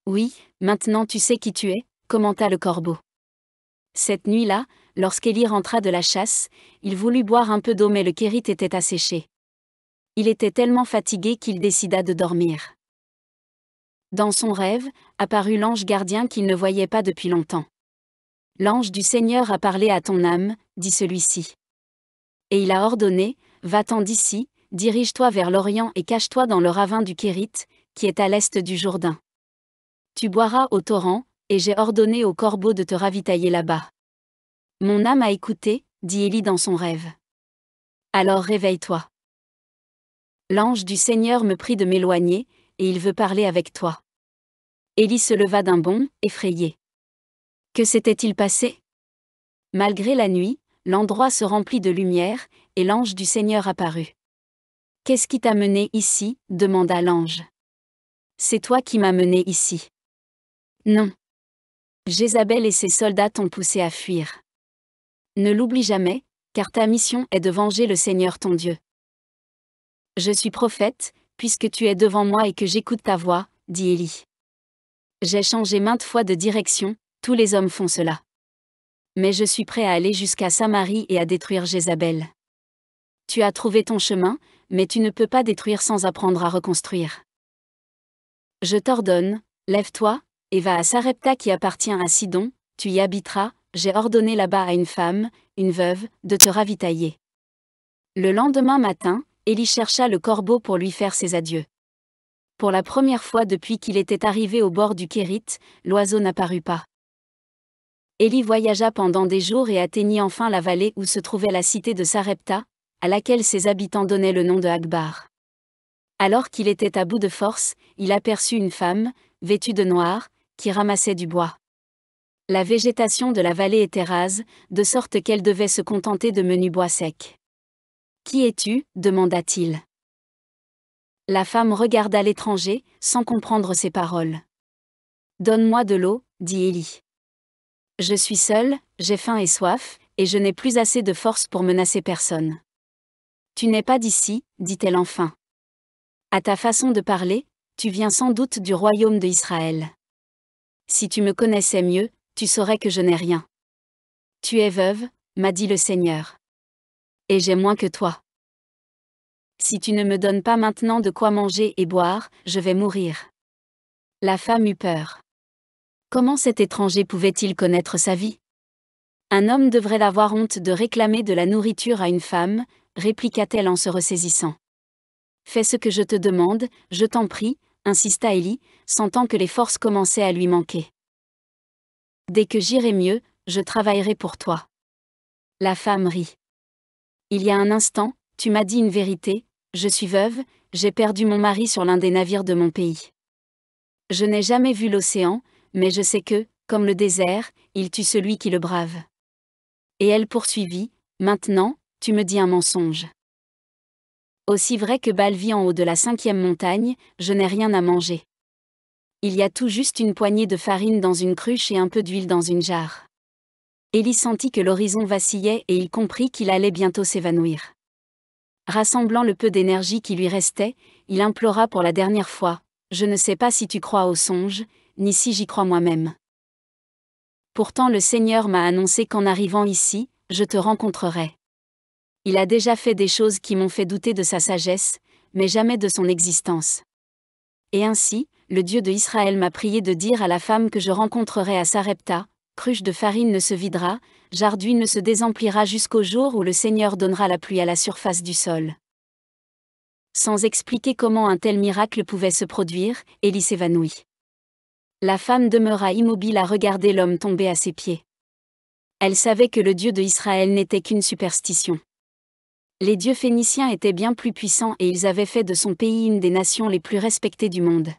Oui, maintenant tu sais qui tu es, commenta le corbeau. Cette nuit-là, lorsqu'Élie rentra de la chasse, il voulut boire un peu d'eau mais le kérith était asséché. Il était tellement fatigué qu'il décida de dormir. Dans son rêve, apparut l'ange gardien qu'il ne voyait pas depuis longtemps. « L'ange du Seigneur a parlé à ton âme, dit celui-ci. Et il a ordonné, va-t'en d'ici, dirige-toi vers l'Orient et cache-toi dans le ravin du Kérith, qui est à l'est du Jourdain. Tu boiras au torrent, et j'ai ordonné au corbeau de te ravitailler là-bas. » Mon âme a écouté, dit Élie dans son rêve. Alors réveille-toi. L'ange du Seigneur me prie de m'éloigner, et il veut parler avec toi. Élie se leva d'un bond, effrayé. Que s'était-il passé ? Malgré la nuit, l'endroit se remplit de lumière, et l'ange du Seigneur apparut. « Qu'est-ce qui t'a mené ici » demanda l'ange. « C'est toi qui m'as mené ici. » Non. Jézabel et ses soldats t'ont poussé à fuir. Ne l'oublie jamais, car ta mission est de venger le Seigneur ton Dieu. Je suis prophète, puisque tu es devant moi et que j'écoute ta voix, dit Élie. J'ai changé maintes fois de direction, tous les hommes font cela. Mais je suis prêt à aller jusqu'à Samarie et à détruire Jézabel. Tu as trouvé ton chemin, mais tu ne peux pas détruire sans apprendre à reconstruire. Je t'ordonne, lève-toi, et va à Sarepta qui appartient à Sidon, tu y habiteras, j'ai ordonné là-bas à une femme, une veuve, de te ravitailler. Le lendemain matin, Élie chercha le corbeau pour lui faire ses adieux. Pour la première fois depuis qu'il était arrivé au bord du Kérith, l'oiseau n'apparut pas. Élie voyagea pendant des jours et atteignit enfin la vallée où se trouvait la cité de Sarepta, à laquelle ses habitants donnaient le nom de Akbar. Alors qu'il était à bout de force, il aperçut une femme, vêtue de noir, qui ramassait du bois. La végétation de la vallée était rase, de sorte qu'elle devait se contenter de menus bois secs. « Qui es-tu » demanda-t-il. La femme regarda l'étranger, sans comprendre ses paroles. « Donne-moi de l'eau, dit Élie. Je suis seule, j'ai faim et soif, et je n'ai plus assez de force pour menacer personne. » Tu n'es pas d'ici, dit-elle enfin. À ta façon de parler, tu viens sans doute du royaume de Israël. Si tu me connaissais mieux, tu saurais que je n'ai rien. Tu es veuve, m'a dit le Seigneur. Et j'ai moins que toi. Si tu ne me donnes pas maintenant de quoi manger et boire, je vais mourir. La femme eut peur. Comment cet étranger pouvait-il connaître sa vie ? Un homme devrait avoir honte de réclamer de la nourriture à une femme, répliqua-t-elle en se ressaisissant. Fais ce que je te demande, je t'en prie, insista Élie, sentant que les forces commençaient à lui manquer. Dès que j'irai mieux, je travaillerai pour toi. La femme rit. Il y a un instant, tu m'as dit une vérité, je suis veuve, j'ai perdu mon mari sur l'un des navires de mon pays. Je n'ai jamais vu l'océan, mais je sais que, comme le désert, il tue celui qui le brave. Et elle poursuivit, maintenant, tu me dis un mensonge. Aussi vrai que Baal vit en haut de la 5e montagne, je n'ai rien à manger. Il y a tout juste une poignée de farine dans une cruche et un peu d'huile dans une jarre. Élie sentit que l'horizon vacillait et il comprit qu'il allait bientôt s'évanouir. Rassemblant le peu d'énergie qui lui restait, il implora pour la dernière fois, « Je ne sais pas si tu crois aux songes, ni si j'y crois moi-même. Pourtant le Seigneur m'a annoncé qu'en arrivant ici, je te rencontrerai. Il a déjà fait des choses qui m'ont fait douter de sa sagesse, mais jamais de son existence. Et ainsi, le Dieu de Israël m'a prié de dire à la femme que je rencontrerai à Sarepta, cruche de farine ne se videra, jarre d'huile ne se désemplira jusqu'au jour où le Seigneur donnera la pluie à la surface du sol. » Sans expliquer comment un tel miracle pouvait se produire, Élie s'évanouit. La femme demeura immobile à regarder l'homme tomber à ses pieds. Elle savait que le Dieu de Israël n'était qu'une superstition. Les dieux phéniciens étaient bien plus puissants et ils avaient fait de son pays une des nations les plus respectées du monde.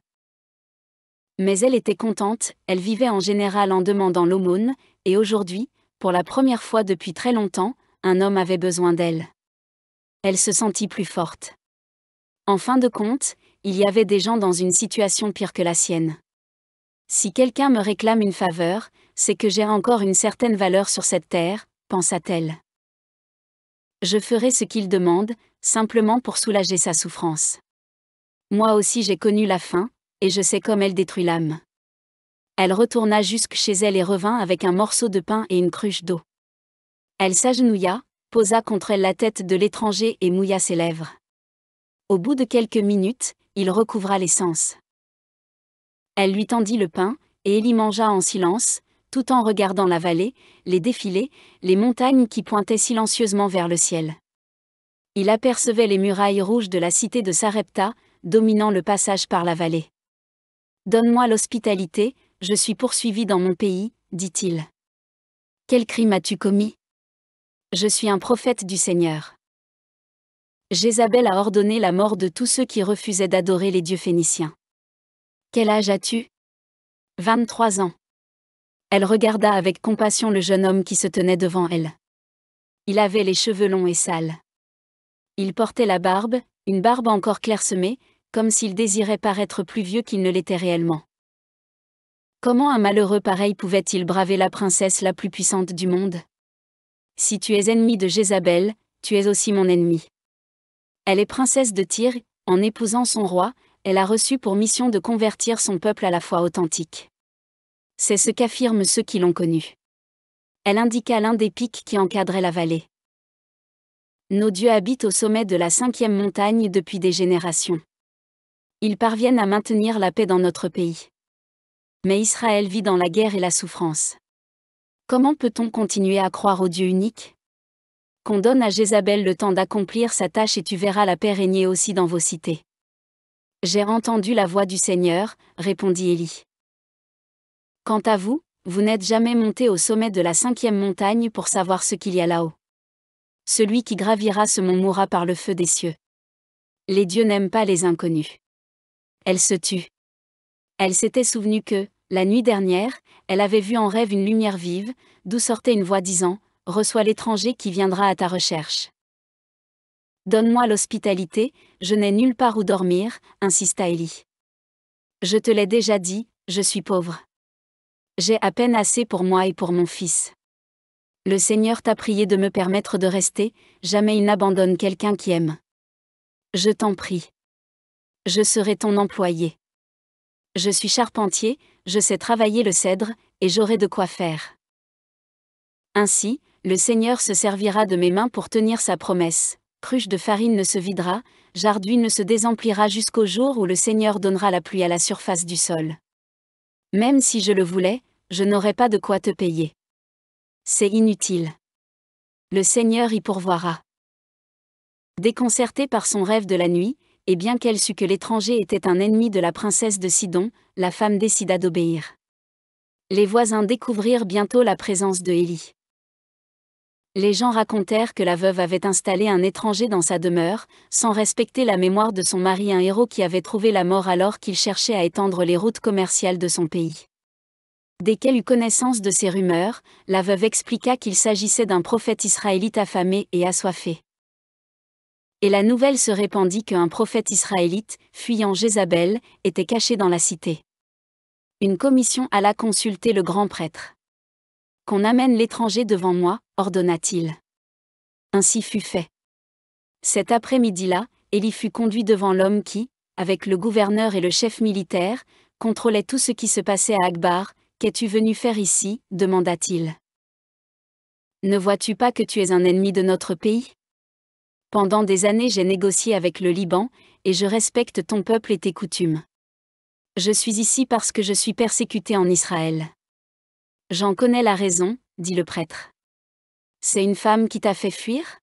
Mais elle était contente, elle vivait en général en demandant l'aumône, et aujourd'hui, pour la première fois depuis très longtemps, un homme avait besoin d'elle. Elle se sentit plus forte. En fin de compte, il y avait des gens dans une situation pire que la sienne. Si quelqu'un me réclame une faveur, c'est que j'ai encore une certaine valeur sur cette terre, pensa-t-elle. Je ferai ce qu'il demande, simplement pour soulager sa souffrance. Moi aussi j'ai connu la faim, et je sais comme elle détruit l'âme. Elle retourna jusque chez elle et revint avec un morceau de pain et une cruche d'eau. Elle s'agenouilla, posa contre elle la tête de l'étranger et mouilla ses lèvres. Au bout de quelques minutes, il recouvra les sens. Elle lui tendit le pain, et Élie mangea en silence, tout en regardant la vallée, les défilés, les montagnes qui pointaient silencieusement vers le ciel. Il apercevait les murailles rouges de la cité de Sarepta, dominant le passage par la vallée. « Donne-moi l'hospitalité, je suis poursuivi dans mon pays, dit-il. Quel crime as-tu commis ? Je suis un prophète du Seigneur. Jézabel a ordonné la mort de tous ceux qui refusaient d'adorer les dieux phéniciens. Quel âge as-tu ? 23 ans. Elle regarda avec compassion le jeune homme qui se tenait devant elle. Il avait les cheveux longs et sales. Il portait la barbe, une barbe encore clairsemée, comme s'il désirait paraître plus vieux qu'il ne l'était réellement. Comment un malheureux pareil pouvait-il braver la princesse la plus puissante du monde ? Si tu es ennemi de Jézabel, tu es aussi mon ennemi. Elle est princesse de Tyr, en épousant son roi, elle a reçu pour mission de convertir son peuple à la foi authentique. C'est ce qu'affirment ceux qui l'ont connue. Elle indiqua l'un des pics qui encadraient la vallée. Nos dieux habitent au sommet de la 5e montagne depuis des générations. Ils parviennent à maintenir la paix dans notre pays. Mais Israël vit dans la guerre et la souffrance. Comment peut-on continuer à croire au Dieu unique ? Qu'on donne à Jézabel le temps d'accomplir sa tâche et tu verras la paix régner aussi dans vos cités. J'ai entendu la voix du Seigneur, répondit Élie. Quant à vous, vous n'êtes jamais monté au sommet de la 5e montagne pour savoir ce qu'il y a là-haut. Celui qui gravira ce mont mourra par le feu des cieux. Les dieux n'aiment pas les inconnus. Elle se tut. Elle s'était souvenue que, la nuit dernière, elle avait vu en rêve une lumière vive, d'où sortait une voix disant « Reçois l'étranger qui viendra à ta recherche. » « Donne-moi l'hospitalité, je n'ai nulle part où dormir, » insista Élie. « Je te l'ai déjà dit, je suis pauvre. J'ai à peine assez pour moi et pour mon fils. Le Seigneur t'a prié de me permettre de rester, jamais il n'abandonne quelqu'un qui aime. Je t'en prie. Je serai ton employé. Je suis charpentier, je sais travailler le cèdre, et j'aurai de quoi faire. Ainsi, le Seigneur se servira de mes mains pour tenir sa promesse. Cruche de farine ne se videra, jarre d'huile ne se désemplira jusqu'au jour où le Seigneur donnera la pluie à la surface du sol. Même si je le voulais, je n'aurais pas de quoi te payer. C'est inutile. Le Seigneur y pourvoira. » Déconcertée par son rêve de la nuit, et bien qu'elle sût que l'étranger était un ennemi de la princesse de Sidon, la femme décida d'obéir. Les voisins découvrirent bientôt la présence de Élie. Les gens racontèrent que la veuve avait installé un étranger dans sa demeure, sans respecter la mémoire de son mari, un héros qui avait trouvé la mort alors qu'il cherchait à étendre les routes commerciales de son pays. Dès qu'elle eut connaissance de ces rumeurs, la veuve expliqua qu'il s'agissait d'un prophète israélite affamé et assoiffé. Et la nouvelle se répandit qu'un prophète israélite, fuyant Jézabel, était caché dans la cité. Une commission alla consulter le grand prêtre. « Qu'on amène l'étranger devant moi, ordonna-t-il. Ainsi fut fait. Cet après-midi-là, Élie fut conduit devant l'homme qui, avec le gouverneur et le chef militaire, contrôlait tout ce qui se passait à Akbar. « Qu'es-tu venu faire ici ?» demanda-t-il. « Ne vois-tu pas que tu es un ennemi de notre pays ? Pendant des années j'ai négocié avec le Liban, et je respecte ton peuple et tes coutumes. Je suis ici parce que je suis persécuté en Israël. » « J'en connais la raison, » dit le prêtre. « C'est une femme qui t'a fait fuir ?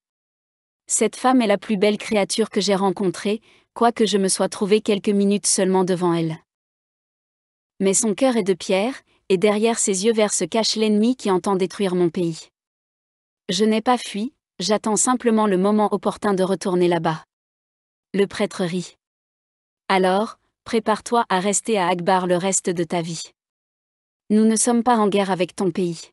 Cette femme est la plus belle créature que j'ai rencontrée, quoique je me sois trouvé quelques minutes seulement devant elle. Mais son cœur est de pierre, et derrière ses yeux verts se cache l'ennemi qui entend détruire mon pays. Je n'ai pas fui, j'attends simplement le moment opportun de retourner là-bas. » Le prêtre rit. « Alors, prépare-toi à rester à Akbar le reste de ta vie. Nous ne sommes pas en guerre avec ton pays.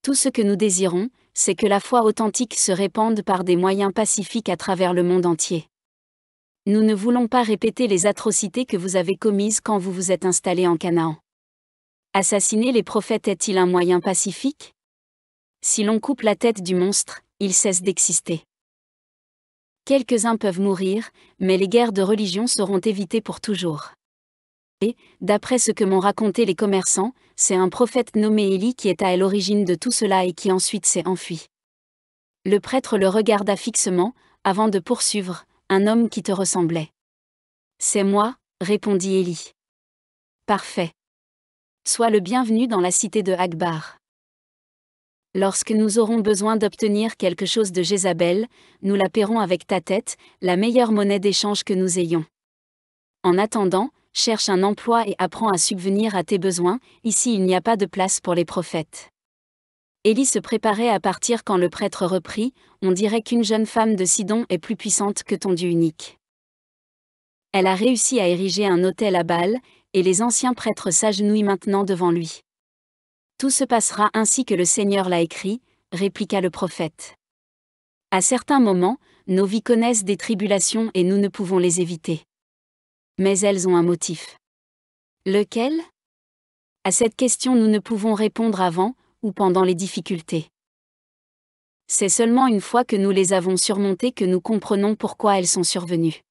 Tout ce que nous désirons, c'est que la foi authentique se répande par des moyens pacifiques à travers le monde entier. Nous ne voulons pas répéter les atrocités que vous avez commises quand vous vous êtes installés en Canaan. Assassiner les prophètes est-il un moyen pacifique ? Si l'on coupe la tête du monstre, il cesse d'exister. Quelques-uns peuvent mourir, mais les guerres de religion seront évitées pour toujours. Et, d'après ce que m'ont raconté les commerçants, c'est un prophète nommé Élie qui est à l'origine de tout cela et qui ensuite s'est enfui. » Le prêtre le regarda fixement, avant de poursuivre, « Un homme qui te ressemblait. »« C'est moi, » répondit Élie. « Parfait. Sois le bienvenu dans la cité de Akbar. Lorsque nous aurons besoin d'obtenir quelque chose de Jézabel, nous la paierons avec ta tête, la meilleure monnaie d'échange que nous ayons. En attendant, cherche un emploi et apprends à subvenir à tes besoins, ici il n'y a pas de place pour les prophètes. » Élie se préparait à partir quand le prêtre reprit, « On dirait qu'une jeune femme de Sidon est plus puissante que ton Dieu unique. Elle a réussi à ériger un autel à Baal, et les anciens prêtres s'agenouillent maintenant devant lui. » « Tout se passera ainsi que le Seigneur l'a écrit, » répliqua le prophète. « À certains moments, nos vies connaissent des tribulations et nous ne pouvons les éviter. Mais elles ont un motif. Lequel ? À cette question nous ne pouvons répondre avant, ou pendant les difficultés. C'est seulement une fois que nous les avons surmontées que nous comprenons pourquoi elles sont survenues. »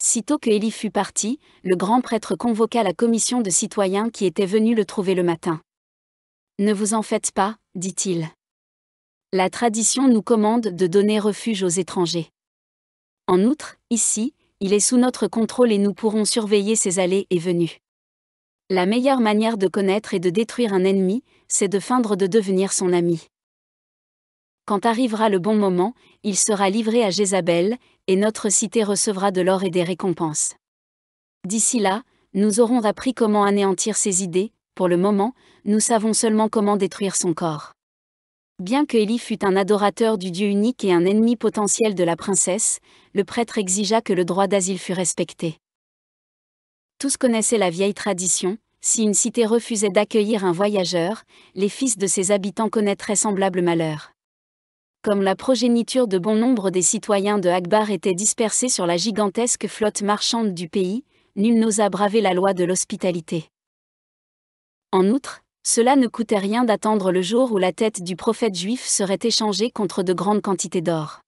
Sitôt que Élie fut parti, le grand prêtre convoqua la commission de citoyens qui étaient venus le trouver le matin. « Ne vous en faites pas, dit-il. La tradition nous commande de donner refuge aux étrangers. En outre, ici, il est sous notre contrôle et nous pourrons surveiller ses allées et venues. La meilleure manière de connaître et de détruire un ennemi, c'est de feindre de devenir son ami. Quand arrivera le bon moment, il sera livré à Jézabel, et notre cité recevra de l'or et des récompenses. D'ici là, nous aurons appris comment anéantir ses idées. Pour le moment, nous savons seulement comment détruire son corps. » Bien que Élie fût un adorateur du Dieu unique et un ennemi potentiel de la princesse, le prêtre exigea que le droit d'asile fût respecté. Tous connaissaient la vieille tradition, si une cité refusait d'accueillir un voyageur, les fils de ses habitants connaîtraient semblable malheur. Comme la progéniture de bon nombre des citoyens de Akbar était dispersée sur la gigantesque flotte marchande du pays, nul n'osa braver la loi de l'hospitalité. En outre, cela ne coûtait rien d'attendre le jour où la tête du prophète juif serait échangée contre de grandes quantités d'or.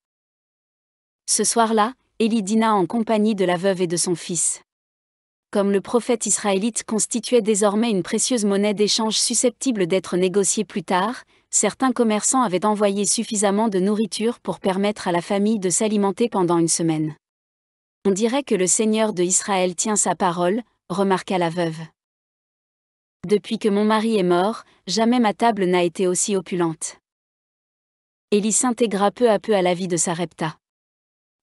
Ce soir-là, Élie dîna en compagnie de la veuve et de son fils. Comme le prophète israélite constituait désormais une précieuse monnaie d'échange susceptible d'être négociée plus tard, certains commerçants avaient envoyé suffisamment de nourriture pour permettre à la famille de s'alimenter pendant une semaine. « On dirait que le Seigneur de Israël tient sa parole, » remarqua la veuve. « Depuis que mon mari est mort, jamais ma table n'a été aussi opulente. » Élie s'intégra peu à peu à la vie de Sarepta.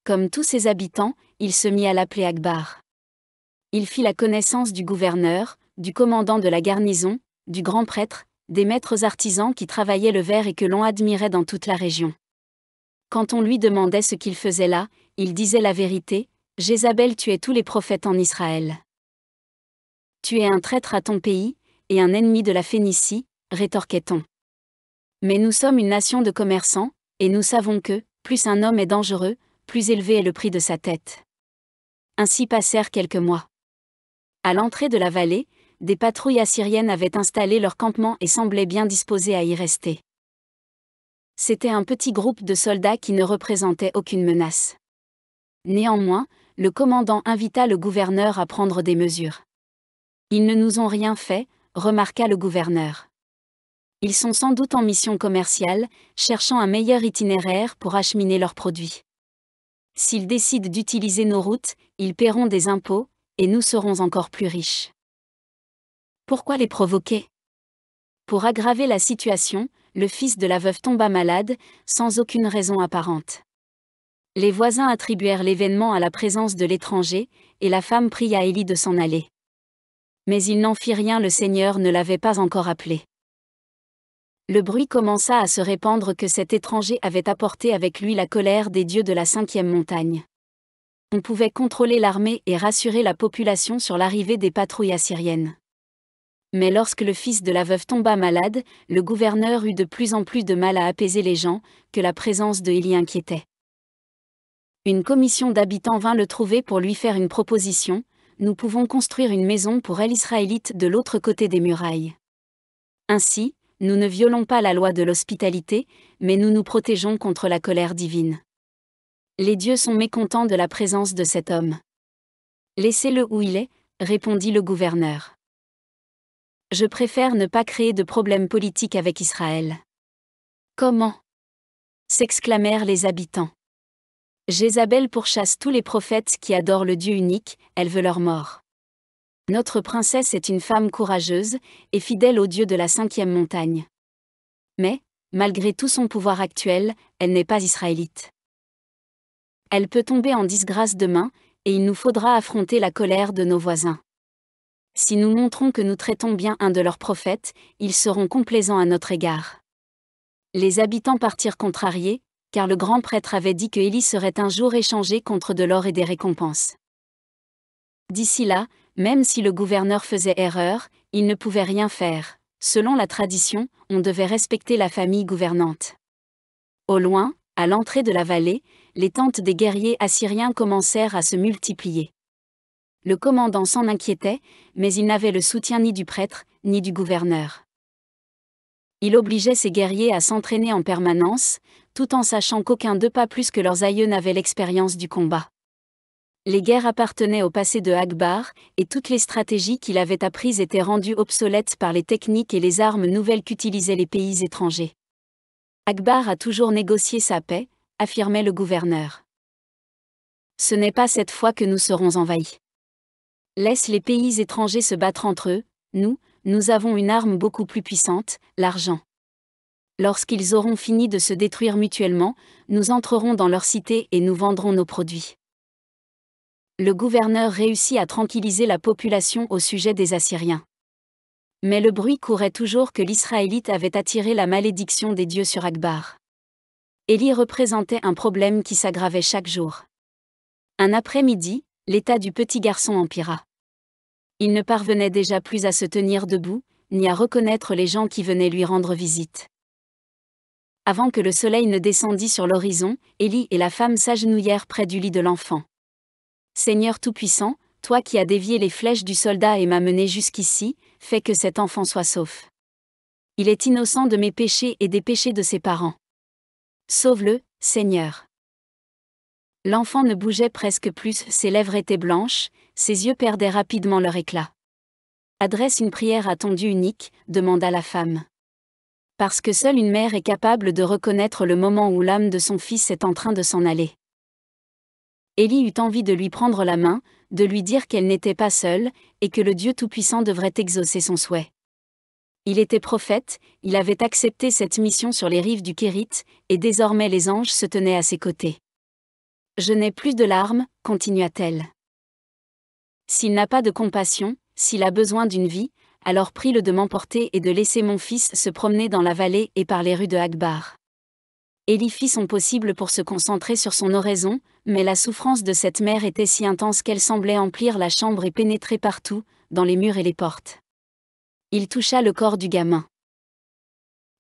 Comme tous ses habitants, il se mit à l'appeler Akbar. Il fit la connaissance du gouverneur, du commandant de la garnison, du grand prêtre, des maîtres artisans qui travaillaient le verre et que l'on admirait dans toute la région. Quand on lui demandait ce qu'il faisait là, il disait la vérité, « Jézabel tuait tous les prophètes en Israël. Tu es un traître à ton pays, et un ennemi de la Phénicie, rétorquait-on. Mais nous sommes une nation de commerçants, et nous savons que, plus un homme est dangereux, plus élevé est le prix de sa tête. Ainsi passèrent quelques mois. À l'entrée de la vallée, des patrouilles assyriennes avaient installé leur campement et semblaient bien disposées à y rester. C'était un petit groupe de soldats qui ne représentait aucune menace. Néanmoins, le commandant invita le gouverneur à prendre des mesures. « Ils ne nous ont rien fait », remarqua le gouverneur. « Ils sont sans doute en mission commerciale, cherchant un meilleur itinéraire pour acheminer leurs produits. S'ils décident d'utiliser nos routes, ils paieront des impôts, et nous serons encore plus riches. » Pourquoi les provoquer ? Pour aggraver la situation, le fils de la veuve tomba malade, sans aucune raison apparente. Les voisins attribuèrent l'événement à la présence de l'étranger, et la femme pria Élie de s'en aller. Mais il n'en fit rien, le Seigneur ne l'avait pas encore appelé. Le bruit commença à se répandre que cet étranger avait apporté avec lui la colère des dieux de la 5e montagne. On pouvait contrôler l'armée et rassurer la population sur l'arrivée des patrouilles assyriennes. Mais lorsque le fils de la veuve tomba malade, le gouverneur eut de plus en plus de mal à apaiser les gens, que la présence de Élie inquiétait. Une commission d'habitants vint le trouver pour lui faire une proposition: « Nous pouvons construire une maison pour elle israélite de l'autre côté des murailles. Ainsi, nous ne violons pas la loi de l'hospitalité, mais nous nous protégeons contre la colère divine. Les dieux sont mécontents de la présence de cet homme. »« Laissez-le où il est, » répondit le gouverneur. « Je préfère ne pas créer de problème politique avec Israël. »« Comment ?» s'exclamèrent les habitants. « Jézabel pourchasse tous les prophètes qui adorent le Dieu unique, elle veut leur mort. Notre princesse est une femme courageuse, et fidèle au Dieu de la 5e montagne. Mais, malgré tout son pouvoir actuel, elle n'est pas israélite. Elle peut tomber en disgrâce demain, et il nous faudra affronter la colère de nos voisins. Si nous montrons que nous traitons bien un de leurs prophètes, ils seront complaisants à notre égard. » Les habitants partirent contrariés, car le grand prêtre avait dit que Élie serait un jour échangé contre de l'or et des récompenses. D'ici là, même si le gouverneur faisait erreur, il ne pouvait rien faire. Selon la tradition, on devait respecter la famille gouvernante. Au loin, à l'entrée de la vallée, les tentes des guerriers assyriens commencèrent à se multiplier. Le commandant s'en inquiétait, mais il n'avait le soutien ni du prêtre, ni du gouverneur. Il obligeait ses guerriers à s'entraîner en permanence, tout en sachant qu'aucun d'eux, pas plus que leurs aïeux, n'avait l'expérience du combat. Les guerres appartenaient au passé de Akbar, et toutes les stratégies qu'il avait apprises étaient rendues obsolètes par les techniques et les armes nouvelles qu'utilisaient les pays étrangers. Akbar a toujours négocié sa paix, affirmait le gouverneur. Ce n'est pas cette fois que nous serons envahis. Laisse les pays étrangers se battre entre eux, nous avons une arme beaucoup plus puissante, l'argent. Lorsqu'ils auront fini de se détruire mutuellement, nous entrerons dans leur cité et nous vendrons nos produits. Le gouverneur réussit à tranquilliser la population au sujet des Assyriens. Mais le bruit courait toujours que l'Israélite avait attiré la malédiction des dieux sur Akbar. Élie représentait un problème qui s'aggravait chaque jour. Un après-midi, l'état du petit garçon empira. Il ne parvenait déjà plus à se tenir debout, ni à reconnaître les gens qui venaient lui rendre visite. Avant que le soleil ne descendît sur l'horizon, Élie et la femme s'agenouillèrent près du lit de l'enfant. « Seigneur Tout-Puissant, toi qui as dévié les flèches du soldat et m'as mené jusqu'ici, fais que cet enfant soit sauf. Il est innocent de mes péchés et des péchés de ses parents. Sauve-le, Seigneur. » L'enfant ne bougeait presque plus, ses lèvres étaient blanches, ses yeux perdaient rapidement leur éclat. « Adresse une prière à ton Dieu unique, » demanda la femme. Parce que seule une mère est capable de reconnaître le moment où l'âme de son fils est en train de s'en aller. Élie eut envie de lui prendre la main, de lui dire qu'elle n'était pas seule, et que le Dieu Tout-Puissant devrait exaucer son souhait. Il était prophète, il avait accepté cette mission sur les rives du Kérit, et désormais les anges se tenaient à ses côtés. « Je n'ai plus de larmes, » continua-t-elle. « S'il n'a pas de compassion, s'il a besoin d'une vie, alors prie-le de m'emporter et de laisser mon fils se promener dans la vallée et par les rues de Akbar. » Élie fit son possible pour se concentrer sur son oraison, mais la souffrance de cette mère était si intense qu'elle semblait emplir la chambre et pénétrer partout, dans les murs et les portes. Il toucha le corps du gamin.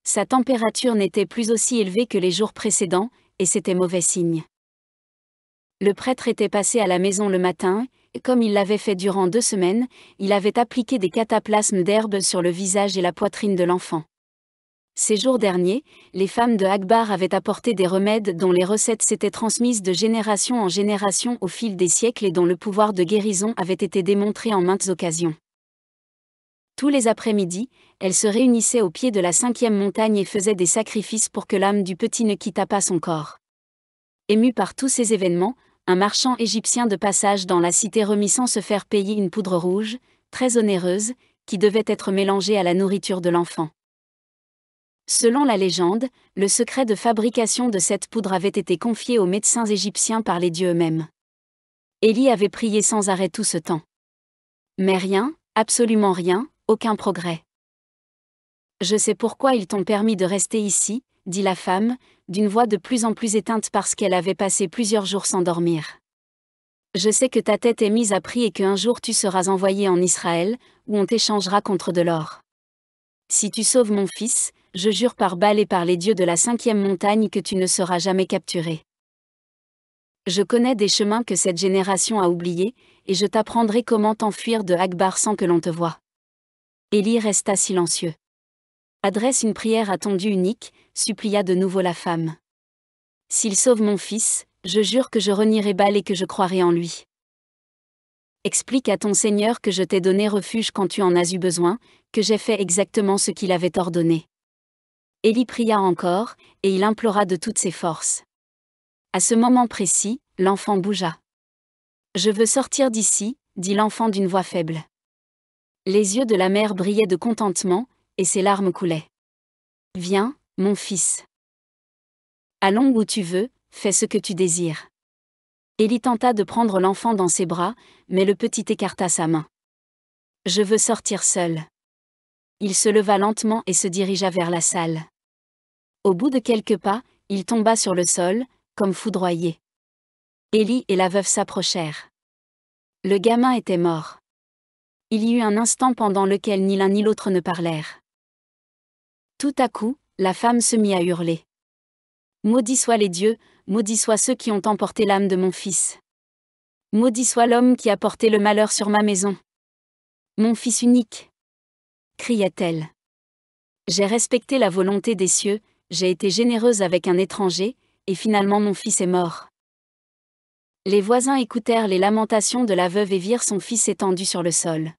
Sa température n'était plus aussi élevée que les jours précédents, et c'était mauvais signe. Le prêtre était passé à la maison le matin, et comme il l'avait fait durant 2 semaines, il avait appliqué des cataplasmes d'herbe sur le visage et la poitrine de l'enfant. Ces jours derniers, les femmes de Akbar avaient apporté des remèdes dont les recettes s'étaient transmises de génération en génération au fil des siècles et dont le pouvoir de guérison avait été démontré en maintes occasions. Tous les après-midi, elles se réunissaient au pied de la 5e montagne et faisaient des sacrifices pour que l'âme du petit ne quittât pas son corps. Ému par tous ces événements, un marchand égyptien de passage dans la cité remit sans se faire payer une poudre rouge, très onéreuse, qui devait être mélangée à la nourriture de l'enfant. Selon la légende, le secret de fabrication de cette poudre avait été confié aux médecins égyptiens par les dieux eux-mêmes. Élie avait prié sans arrêt tout ce temps. Mais rien, absolument rien, aucun progrès. « Je sais pourquoi ils t'ont permis de rester ici, » dit la femme, d'une voix de plus en plus éteinte parce qu'elle avait passé plusieurs jours sans dormir. « Je sais que ta tête est mise à prix et qu'un jour tu seras envoyé en Israël, où on t'échangera contre de l'or. Si tu sauves mon fils, je jure par Baal et par les dieux de la 5e montagne que tu ne seras jamais capturé. Je connais des chemins que cette génération a oubliés, et je t'apprendrai comment t'enfuir de Akbar sans que l'on te voie. » Élie resta silencieux. « Adresse une prière à ton Dieu unique, » supplia de nouveau la femme. « S'il sauve mon fils, je jure que je renierai Baal et que je croirai en lui. Explique à ton Seigneur que je t'ai donné refuge quand tu en as eu besoin, que j'ai fait exactement ce qu'il avait ordonné. » Élie pria encore, et il implora de toutes ses forces. À ce moment précis, l'enfant bougea. « Je veux sortir d'ici, » dit l'enfant d'une voix faible. Les yeux de la mère brillaient de contentement, et ses larmes coulaient. « Viens, mon fils. Allons où tu veux, fais ce que tu désires. » Élie tenta de prendre l'enfant dans ses bras, mais le petit écarta sa main. « Je veux sortir seul. » Il se leva lentement et se dirigea vers la salle. Au bout de quelques pas, il tomba sur le sol, comme foudroyé. Élie et la veuve s'approchèrent. Le gamin était mort. Il y eut un instant pendant lequel ni l'un ni l'autre ne parlèrent. Tout à coup, la femme se mit à hurler. « Maudits soient les dieux, maudits soient ceux qui ont emporté l'âme de mon fils. Maudit soit l'homme qui a porté le malheur sur ma maison. Mon fils unique !» criait-elle. « J'ai respecté la volonté des cieux, j'ai été généreuse avec un étranger, et finalement mon fils est mort. » Les voisins écoutèrent les lamentations de la veuve et virent son fils étendu sur le sol.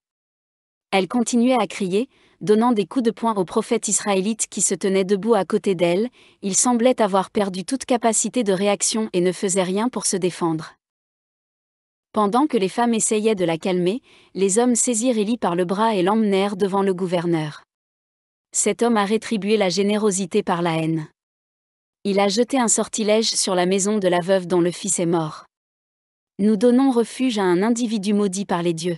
Elle continuait à crier, donnant des coups de poing au prophète israélite qui se tenait debout à côté d'elle. Il semblait avoir perdu toute capacité de réaction et ne faisait rien pour se défendre. Pendant que les femmes essayaient de la calmer, les hommes saisirent Élie par le bras et l'emmenèrent devant le gouverneur. Cet homme a rétribué la générosité par la haine. Il a jeté un sortilège sur la maison de la veuve dont le fils est mort. Nous donnons refuge à un individu maudit par les dieux.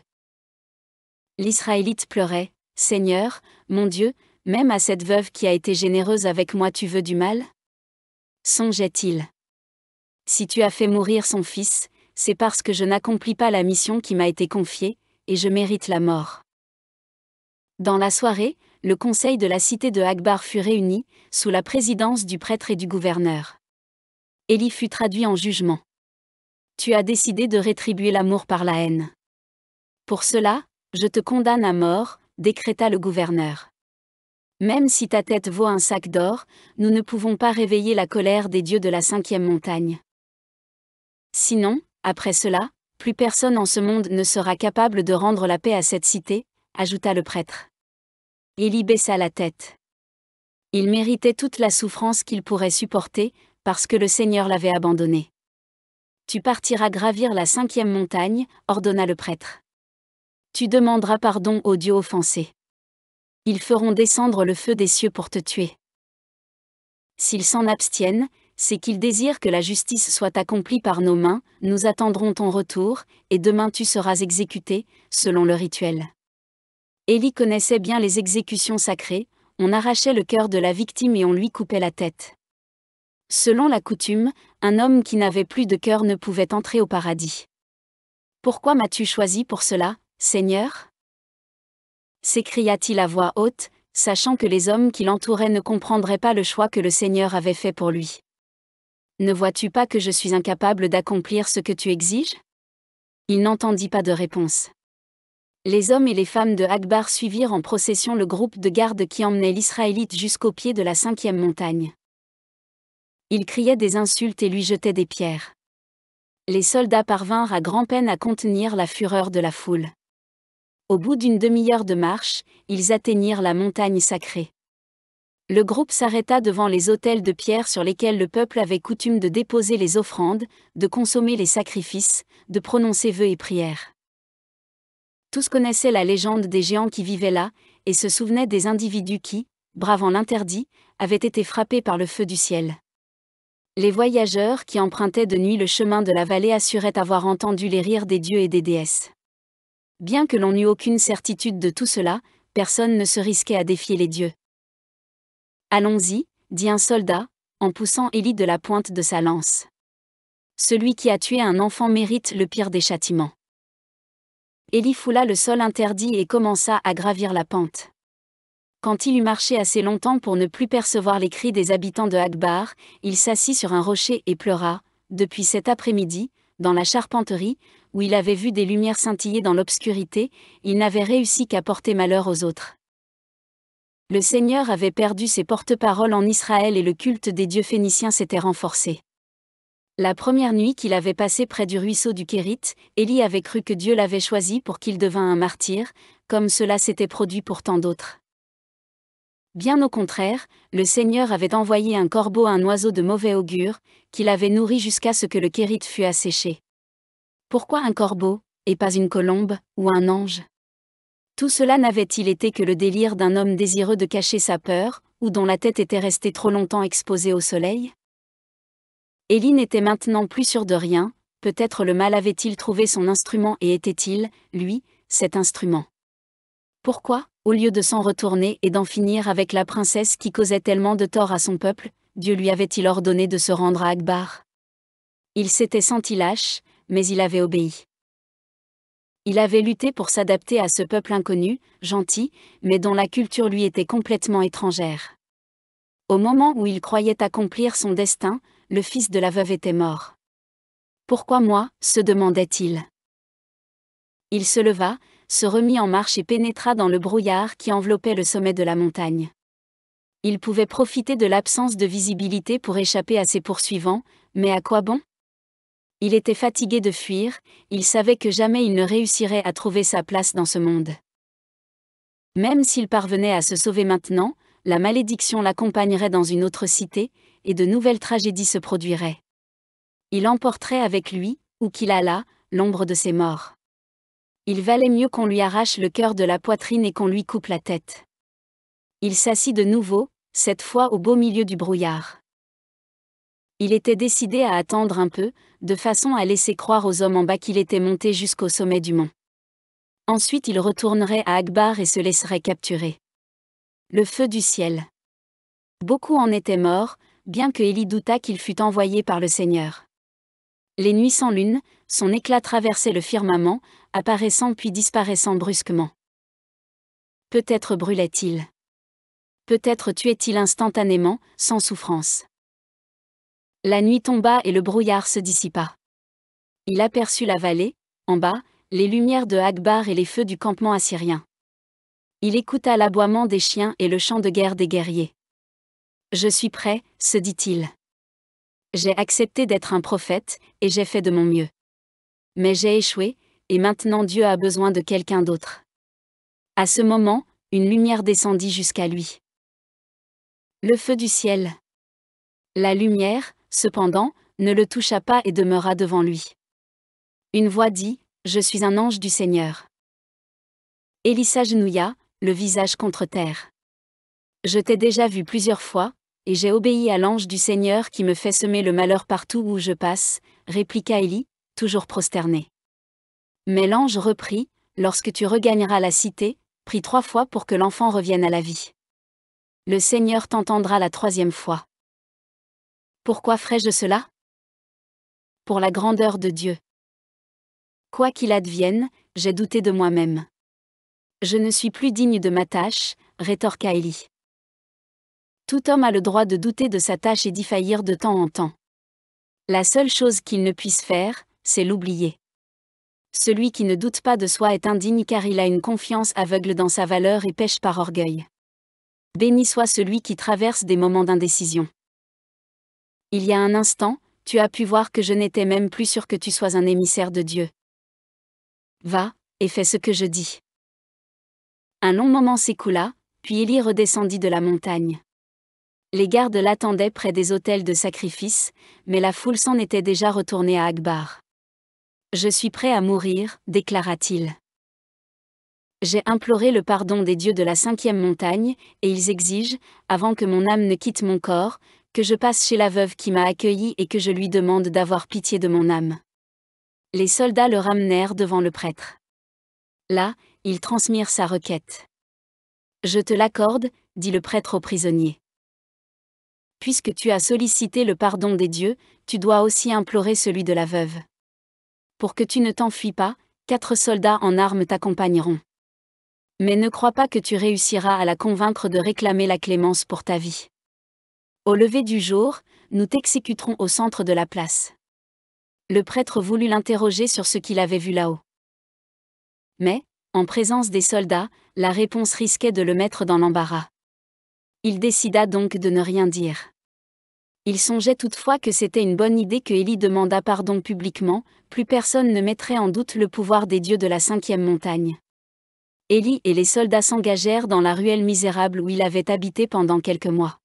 L'Israélite pleurait. « Seigneur, mon Dieu, même à cette veuve qui a été généreuse avec moi tu veux du mal ?» songeait-il. « Si tu as fait mourir son fils, c'est parce que je n'accomplis pas la mission qui m'a été confiée, et je mérite la mort. » Dans la soirée, le conseil de la cité de Akbar fut réuni, sous la présidence du prêtre et du gouverneur. Élie fut traduit en jugement. « Tu as décidé de rétribuer l'amour par la haine. Pour cela, je te condamne à mort, » décréta le gouverneur. « Même si ta tête vaut un sac d'or, nous ne pouvons pas réveiller la colère des dieux de la 5e montagne. Sinon, après cela, plus personne en ce monde ne sera capable de rendre la paix à cette cité, » ajouta le prêtre. Élie baissa la tête. Il méritait toute la souffrance qu'il pourrait supporter, parce que le Seigneur l'avait abandonné. « Tu partiras gravir la 5e montagne, » ordonna le prêtre. « Tu demanderas pardon aux dieux offensés. Ils feront descendre le feu des cieux pour te tuer. S'ils s'en abstiennent, c'est qu'ils désirent que la justice soit accomplie par nos mains, nous attendrons ton retour, et demain tu seras exécuté, selon le rituel. » Élie connaissait bien les exécutions sacrées, on arrachait le cœur de la victime et on lui coupait la tête. Selon la coutume, un homme qui n'avait plus de cœur ne pouvait entrer au paradis. « Pourquoi m'as-tu choisi pour cela, Seigneur ? s'écria-t-il à voix haute, sachant que les hommes qui l'entouraient ne comprendraient pas le choix que le Seigneur avait fait pour lui. Ne vois-tu pas que je suis incapable d'accomplir ce que tu exiges ? Il n'entendit pas de réponse. Les hommes et les femmes de Akbar suivirent en procession le groupe de gardes qui emmenait l'Israélite jusqu'au pied de la 5e montagne. Ils criaient des insultes et lui jetaient des pierres. Les soldats parvinrent à grand-peine à contenir la fureur de la foule. Au bout d'une demi-heure de marche, ils atteignirent la montagne sacrée. Le groupe s'arrêta devant les autels de pierre sur lesquels le peuple avait coutume de déposer les offrandes, de consommer les sacrifices, de prononcer vœux et prières. Tous connaissaient la légende des géants qui vivaient là, et se souvenaient des individus qui, bravant l'interdit, avaient été frappés par le feu du ciel. Les voyageurs qui empruntaient de nuit le chemin de la vallée assuraient avoir entendu les rires des dieux et des déesses. Bien que l'on n'eût aucune certitude de tout cela, personne ne se risquait à défier les dieux. « Allons-y, dit un soldat, en poussant Élie de la pointe de sa lance. Celui qui a tué un enfant mérite le pire des châtiments. Élie foula le sol interdit et commença à gravir la pente. Quand il eut marché assez longtemps pour ne plus percevoir les cris des habitants de Akbar, il s'assit sur un rocher et pleura. Depuis cet après-midi, dans la charpenterie, où il avait vu des lumières scintiller dans l'obscurité, il n'avait réussi qu'à porter malheur aux autres. Le Seigneur avait perdu ses porte-paroles en Israël et le culte des dieux phéniciens s'était renforcé. La première nuit qu'il avait passée près du ruisseau du Kérit, Élie avait cru que Dieu l'avait choisi pour qu'il devînt un martyr, comme cela s'était produit pour tant d'autres. Bien au contraire, le Seigneur avait envoyé un corbeau, un oiseau de mauvais augure, qu'il avait nourri jusqu'à ce que le Kérit fût asséché. Pourquoi un corbeau, et pas une colombe, ou un ange ? Tout cela n'avait-il été que le délire d'un homme désireux de cacher sa peur, ou dont la tête était restée trop longtemps exposée au soleil ? Élie n'était maintenant plus sûr de rien, peut-être le mal avait-il trouvé son instrument et était-il, lui, cet instrument. Pourquoi, au lieu de s'en retourner et d'en finir avec la princesse qui causait tellement de tort à son peuple, Dieu lui avait-il ordonné de se rendre à Akbar ? Il s'était senti lâche, mais il avait obéi. Il avait lutté pour s'adapter à ce peuple inconnu, gentil, mais dont la culture lui était complètement étrangère. Au moment où il croyait accomplir son destin, le fils de la veuve était mort. Pourquoi moi ? Se demandait-il. Il se leva, se remit en marche et pénétra dans le brouillard qui enveloppait le sommet de la montagne. Il pouvait profiter de l'absence de visibilité pour échapper à ses poursuivants, mais à quoi bon ? Il était fatigué de fuir, il savait que jamais il ne réussirait à trouver sa place dans ce monde. Même s'il parvenait à se sauver maintenant, la malédiction l'accompagnerait dans une autre cité, et de nouvelles tragédies se produiraient. Il emporterait avec lui, où qu'il allât, l'ombre de ses morts. Il valait mieux qu'on lui arrache le cœur de la poitrine et qu'on lui coupe la tête. Il s'assit de nouveau, cette fois au beau milieu du brouillard. Il était décidé à attendre un peu, de façon à laisser croire aux hommes en bas qu'il était monté jusqu'au sommet du mont. Ensuite il retournerait à Akbar et se laisserait capturer. Le feu du ciel. Beaucoup en étaient morts, bien que Élie doutât qu'il fût envoyé par le Seigneur. Les nuits sans lune, son éclat traversait le firmament, apparaissant puis disparaissant brusquement. Peut-être brûlait-il. Peut-être tuait-il instantanément, sans souffrance. La nuit tomba et le brouillard se dissipa. Il aperçut la vallée, en bas, les lumières de Akbar et les feux du campement assyrien. Il écouta l'aboiement des chiens et le chant de guerre des guerriers. « Je suis prêt, se dit-il. J'ai accepté d'être un prophète, et j'ai fait de mon mieux. Mais j'ai échoué, et maintenant Dieu a besoin de quelqu'un d'autre. » À ce moment, une lumière descendit jusqu'à lui. Le feu du ciel. La lumière, cependant, ne le toucha pas et demeura devant lui. Une voix dit : « Je suis un ange du Seigneur. » Élie s'agenouilla, le visage contre terre. « Je t'ai déjà vu plusieurs fois, et j'ai obéi à l'ange du Seigneur qui me fait semer le malheur partout où je passe, » répliqua Élie, toujours prosterné. Mais l'ange reprit : « Lorsque tu regagneras la cité, prie 3 fois pour que l'enfant revienne à la vie. Le Seigneur t'entendra la 3e fois. » Pourquoi ferais-je cela ? Pour la grandeur de Dieu. Quoi qu'il advienne, j'ai douté de moi-même. Je ne suis plus digne de ma tâche, rétorqua Élie. Tout homme a le droit de douter de sa tâche et d'y faillir de temps en temps. La seule chose qu'il ne puisse faire, c'est l'oublier. Celui qui ne doute pas de soi est indigne car il a une confiance aveugle dans sa valeur et pêche par orgueil. Béni soit celui qui traverse des moments d'indécision. Il y a un instant, tu as pu voir que je n'étais même plus sûr que tu sois un émissaire de Dieu. Va, et fais ce que je dis. Un long moment s'écoula, puis Élie redescendit de la montagne. Les gardes l'attendaient près des autels de sacrifice, mais la foule s'en était déjà retournée à Akbar. « Je suis prêt à mourir, déclara-t-il. J'ai imploré le pardon des dieux de la 5e montagne, et ils exigent, avant que mon âme ne quitte mon corps, que je passe chez la veuve qui m'a accueilli et que je lui demande d'avoir pitié de mon âme. » Les soldats le ramenèrent devant le prêtre. Là, ils transmirent sa requête. « Je te l'accorde, dit le prêtre au prisonnier. Puisque tu as sollicité le pardon des dieux, tu dois aussi implorer celui de la veuve. Pour que tu ne t'enfuis pas, 4 soldats en armes t'accompagneront. Mais ne crois pas que tu réussiras à la convaincre de réclamer la clémence pour ta vie. Au lever du jour, nous t'exécuterons au centre de la place. » Le prêtre voulut l'interroger sur ce qu'il avait vu là-haut. Mais, en présence des soldats, la réponse risquait de le mettre dans l'embarras. Il décida donc de ne rien dire. Il songeait toutefois que c'était une bonne idée que Élie demandât pardon publiquement, plus personne ne mettrait en doute le pouvoir des dieux de la 5e montagne. Élie et les soldats s'engagèrent dans la ruelle misérable où il avait habité pendant quelques mois.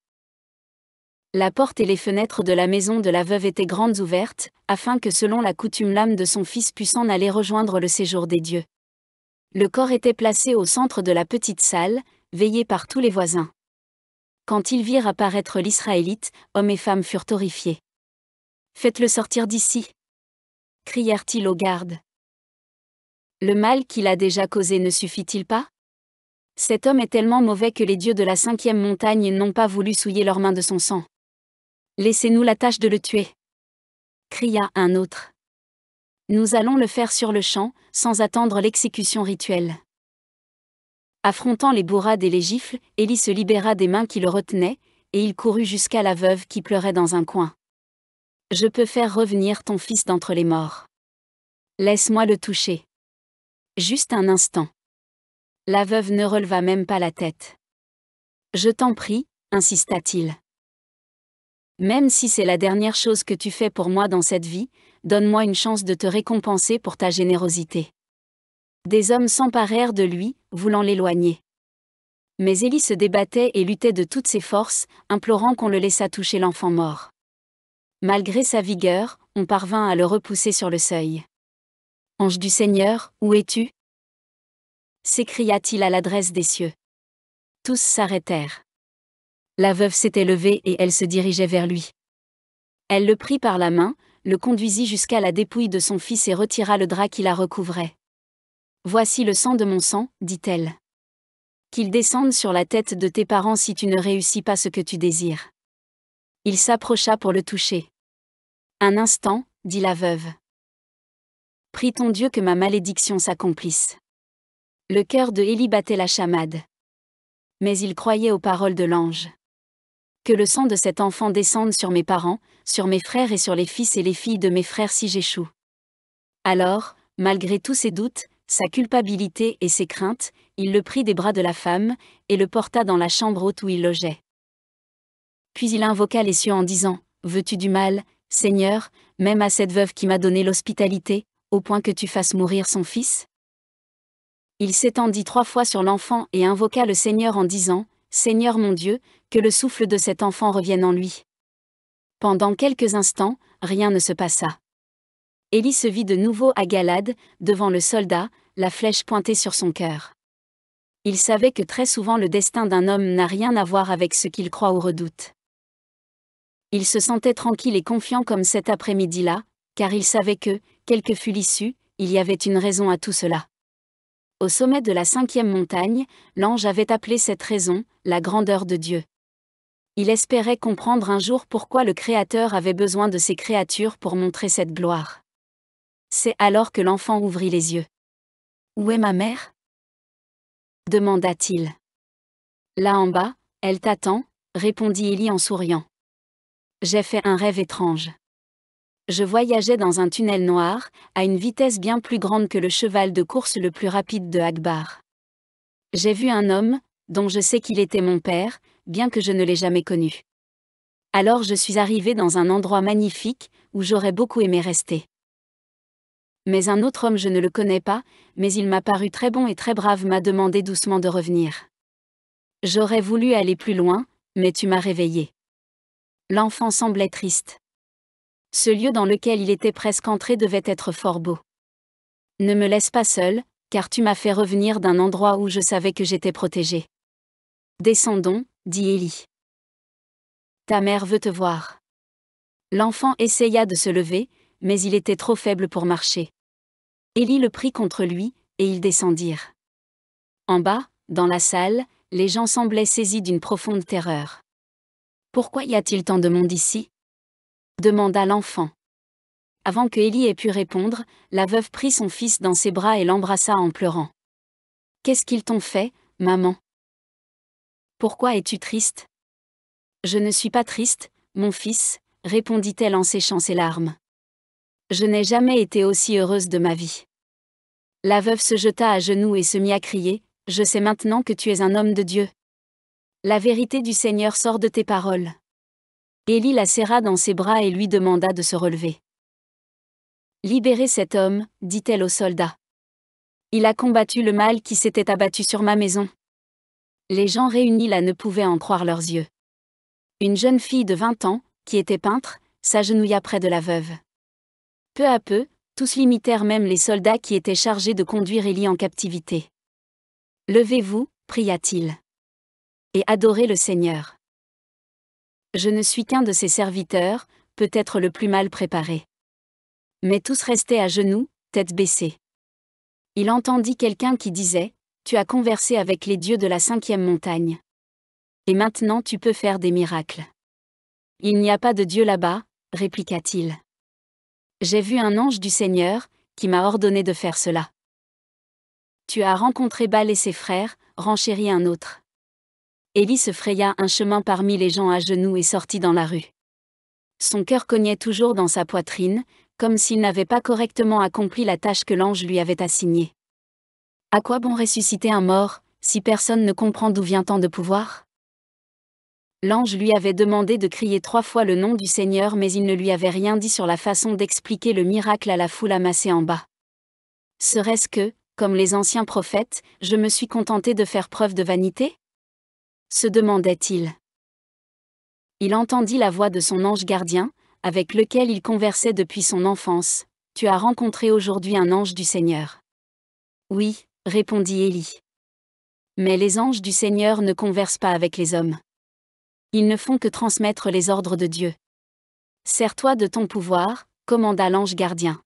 La porte et les fenêtres de la maison de la veuve étaient grandes ouvertes, afin que selon la coutume l'âme de son fils puisse en aller rejoindre le séjour des dieux. Le corps était placé au centre de la petite salle, veillé par tous les voisins. Quand ils virent apparaître l'Israélite, hommes et femmes furent horrifiés. « Faites-le sortir d'ici !» crièrent-ils aux gardes. Le mal qu'il a déjà causé ne suffit-il pas? Cet homme est tellement mauvais que les dieux de la 5e montagne n'ont pas voulu souiller leurs mains de son sang. Laissez-nous la tâche de le tuer, cria un autre. Nous allons le faire sur le champ, sans attendre l'exécution rituelle. Affrontant les bourrades et les gifles, Élie se libéra des mains qui le retenaient, et il courut jusqu'à la veuve qui pleurait dans un coin. « Je peux faire revenir ton fils d'entre les morts. Laisse-moi le toucher. » Juste un instant. La veuve ne releva même pas la tête. « Je t'en prie, » insista-t-il. « Même si c'est la dernière chose que tu fais pour moi dans cette vie, donne-moi une chance de te récompenser pour ta générosité. » Des hommes s'emparèrent de lui, voulant l'éloigner. Mais Élie se débattait et luttait de toutes ses forces, implorant qu'on le laissât toucher l'enfant mort. Malgré sa vigueur, on parvint à le repousser sur le seuil. « Ange du Seigneur, où es-tu » s'écria-t-il à l'adresse des cieux. Tous s'arrêtèrent. La veuve s'était levée et elle se dirigeait vers lui. Elle le prit par la main, le conduisit jusqu'à la dépouille de son fils et retira le drap qui la recouvrait. « Voici le sang de mon sang, dit-elle. Qu'il descende sur la tête de tes parents si tu ne réussis pas ce que tu désires. » Il s'approcha pour le toucher. « Un instant, dit la veuve. Prie ton Dieu que ma malédiction s'accomplisse. » Le cœur de Élie battait la chamade. Mais il croyait aux paroles de l'ange. « Que le sang de cet enfant descende sur mes parents, sur mes frères et sur les fils et les filles de mes frères si j'échoue. » Alors, malgré tous ses doutes, sa culpabilité et ses craintes, il le prit des bras de la femme, et le porta dans la chambre haute où il logeait. Puis il invoqua les cieux en disant, « Veux-tu du mal, Seigneur, même à cette veuve qui m'a donné l'hospitalité, au point que tu fasses mourir son fils ?» Il s'étendit 3 fois sur l'enfant et invoqua le Seigneur en disant, « Seigneur mon Dieu, que le souffle de cet enfant revienne en lui. » Pendant quelques instants, rien ne se passa. Élie se vit de nouveau à Galade, devant le soldat, la flèche pointée sur son cœur. Il savait que très souvent le destin d'un homme n'a rien à voir avec ce qu'il croit ou redoute. Il se sentait tranquille et confiant comme cet après-midi-là, car il savait que, quelle que fût l'issue, il y avait une raison à tout cela. Au sommet de la 5e montagne, l'ange avait appelé cette raison, la grandeur de Dieu. Il espérait comprendre un jour pourquoi le Créateur avait besoin de ses créatures pour montrer cette gloire. C'est alors que l'enfant ouvrit les yeux. « Où est ma mère » demanda-t-il. Là en bas, elle t'attend, répondit Élie en souriant. J'ai fait un rêve étrange. Je voyageais dans un tunnel noir, à une vitesse bien plus grande que le cheval de course le plus rapide de Akbar. J'ai vu un homme, dont je sais qu'il était mon père, bien que je ne l'ai jamais connu. Alors je suis arrivé dans un endroit magnifique, où j'aurais beaucoup aimé rester. Mais un autre homme, je ne le connais pas, mais il m'a paru très bon et très brave, m'a demandé doucement de revenir. J'aurais voulu aller plus loin, mais tu m'as réveillé. L'enfant semblait triste. Ce lieu dans lequel il était presque entré devait être fort beau. Ne me laisse pas seul, car tu m'as fait revenir d'un endroit où je savais que j'étais protégé. Descendons, dit Élie. Ta mère veut te voir. L'enfant essaya de se lever, mais il était trop faible pour marcher. Élie le prit contre lui, et ils descendirent. En bas, dans la salle, les gens semblaient saisis d'une profonde terreur. Pourquoi y a-t-il tant de monde ici ? Demanda l'enfant. Avant que Élie ait pu répondre, la veuve prit son fils dans ses bras et l'embrassa en pleurant. Qu'est-ce qu'ils t'ont fait, maman ? Pourquoi es-tu triste ? Je ne suis pas triste, mon fils, répondit-elle en séchant ses larmes. Je n'ai jamais été aussi heureuse de ma vie. La veuve se jeta à genoux et se mit à crier, je sais maintenant que tu es un homme de Dieu. La vérité du Seigneur sort de tes paroles. Élie la serra dans ses bras et lui demanda de se relever. Libérez cet homme, dit-elle aux soldats. Il a combattu le mal qui s'était abattu sur ma maison. Les gens réunis là ne pouvaient en croire leurs yeux. Une jeune fille de 20 ans, qui était peintre, s'agenouilla près de la veuve. Peu à peu, tous l'imitèrent, même les soldats qui étaient chargés de conduire Élie en captivité. Levez-vous, pria-t-il. Et adorez le Seigneur. Je ne suis qu'un de ses serviteurs, peut-être le plus mal préparé. Mais tous restaient à genoux, tête baissée. Il entendit quelqu'un qui disait, tu as conversé avec les dieux de la 5e montagne. Et maintenant tu peux faire des miracles. Il n'y a pas de Dieu là-bas, répliqua-t-il. J'ai vu un ange du Seigneur, qui m'a ordonné de faire cela. Tu as rencontré Baal et ses frères, renchérit un autre. Élie se fraya un chemin parmi les gens à genoux et sortit dans la rue. Son cœur cognait toujours dans sa poitrine, comme s'il n'avait pas correctement accompli la tâche que l'ange lui avait assignée. À quoi bon ressusciter un mort, si personne ne comprend d'où vient tant de pouvoir ? L'ange lui avait demandé de crier 3 fois le nom du Seigneur, mais il ne lui avait rien dit sur la façon d'expliquer le miracle à la foule amassée en bas. Serait-ce que, comme les anciens prophètes, je me suis contenté de faire preuve de vanité ? Se demandait-il. Il entendit la voix de son ange gardien, avec lequel il conversait depuis son enfance. Tu as rencontré aujourd'hui un ange du Seigneur. Oui, répondit Élie. Mais les anges du Seigneur ne conversent pas avec les hommes. Ils ne font que transmettre les ordres de Dieu. Sers-toi de ton pouvoir, commanda l'ange gardien.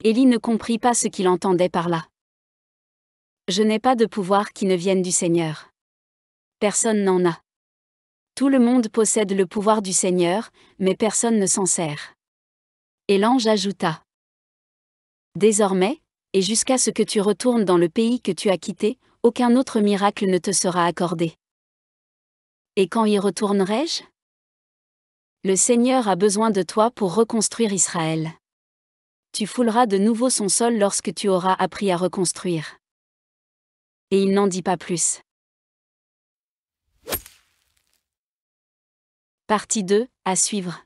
Élie ne comprit pas ce qu'il entendait par là. Je n'ai pas de pouvoir qui ne vienne du Seigneur. Personne n'en a. Tout le monde possède le pouvoir du Seigneur, mais personne ne s'en sert. Et l'ange ajouta. Désormais, et jusqu'à ce que tu retournes dans le pays que tu as quitté, aucun autre miracle ne te sera accordé. Et quand y retournerai-je ? Le Seigneur a besoin de toi pour reconstruire Israël. Tu fouleras de nouveau son sol lorsque tu auras appris à reconstruire. Et il n'en dit pas plus. Partie 2, à suivre.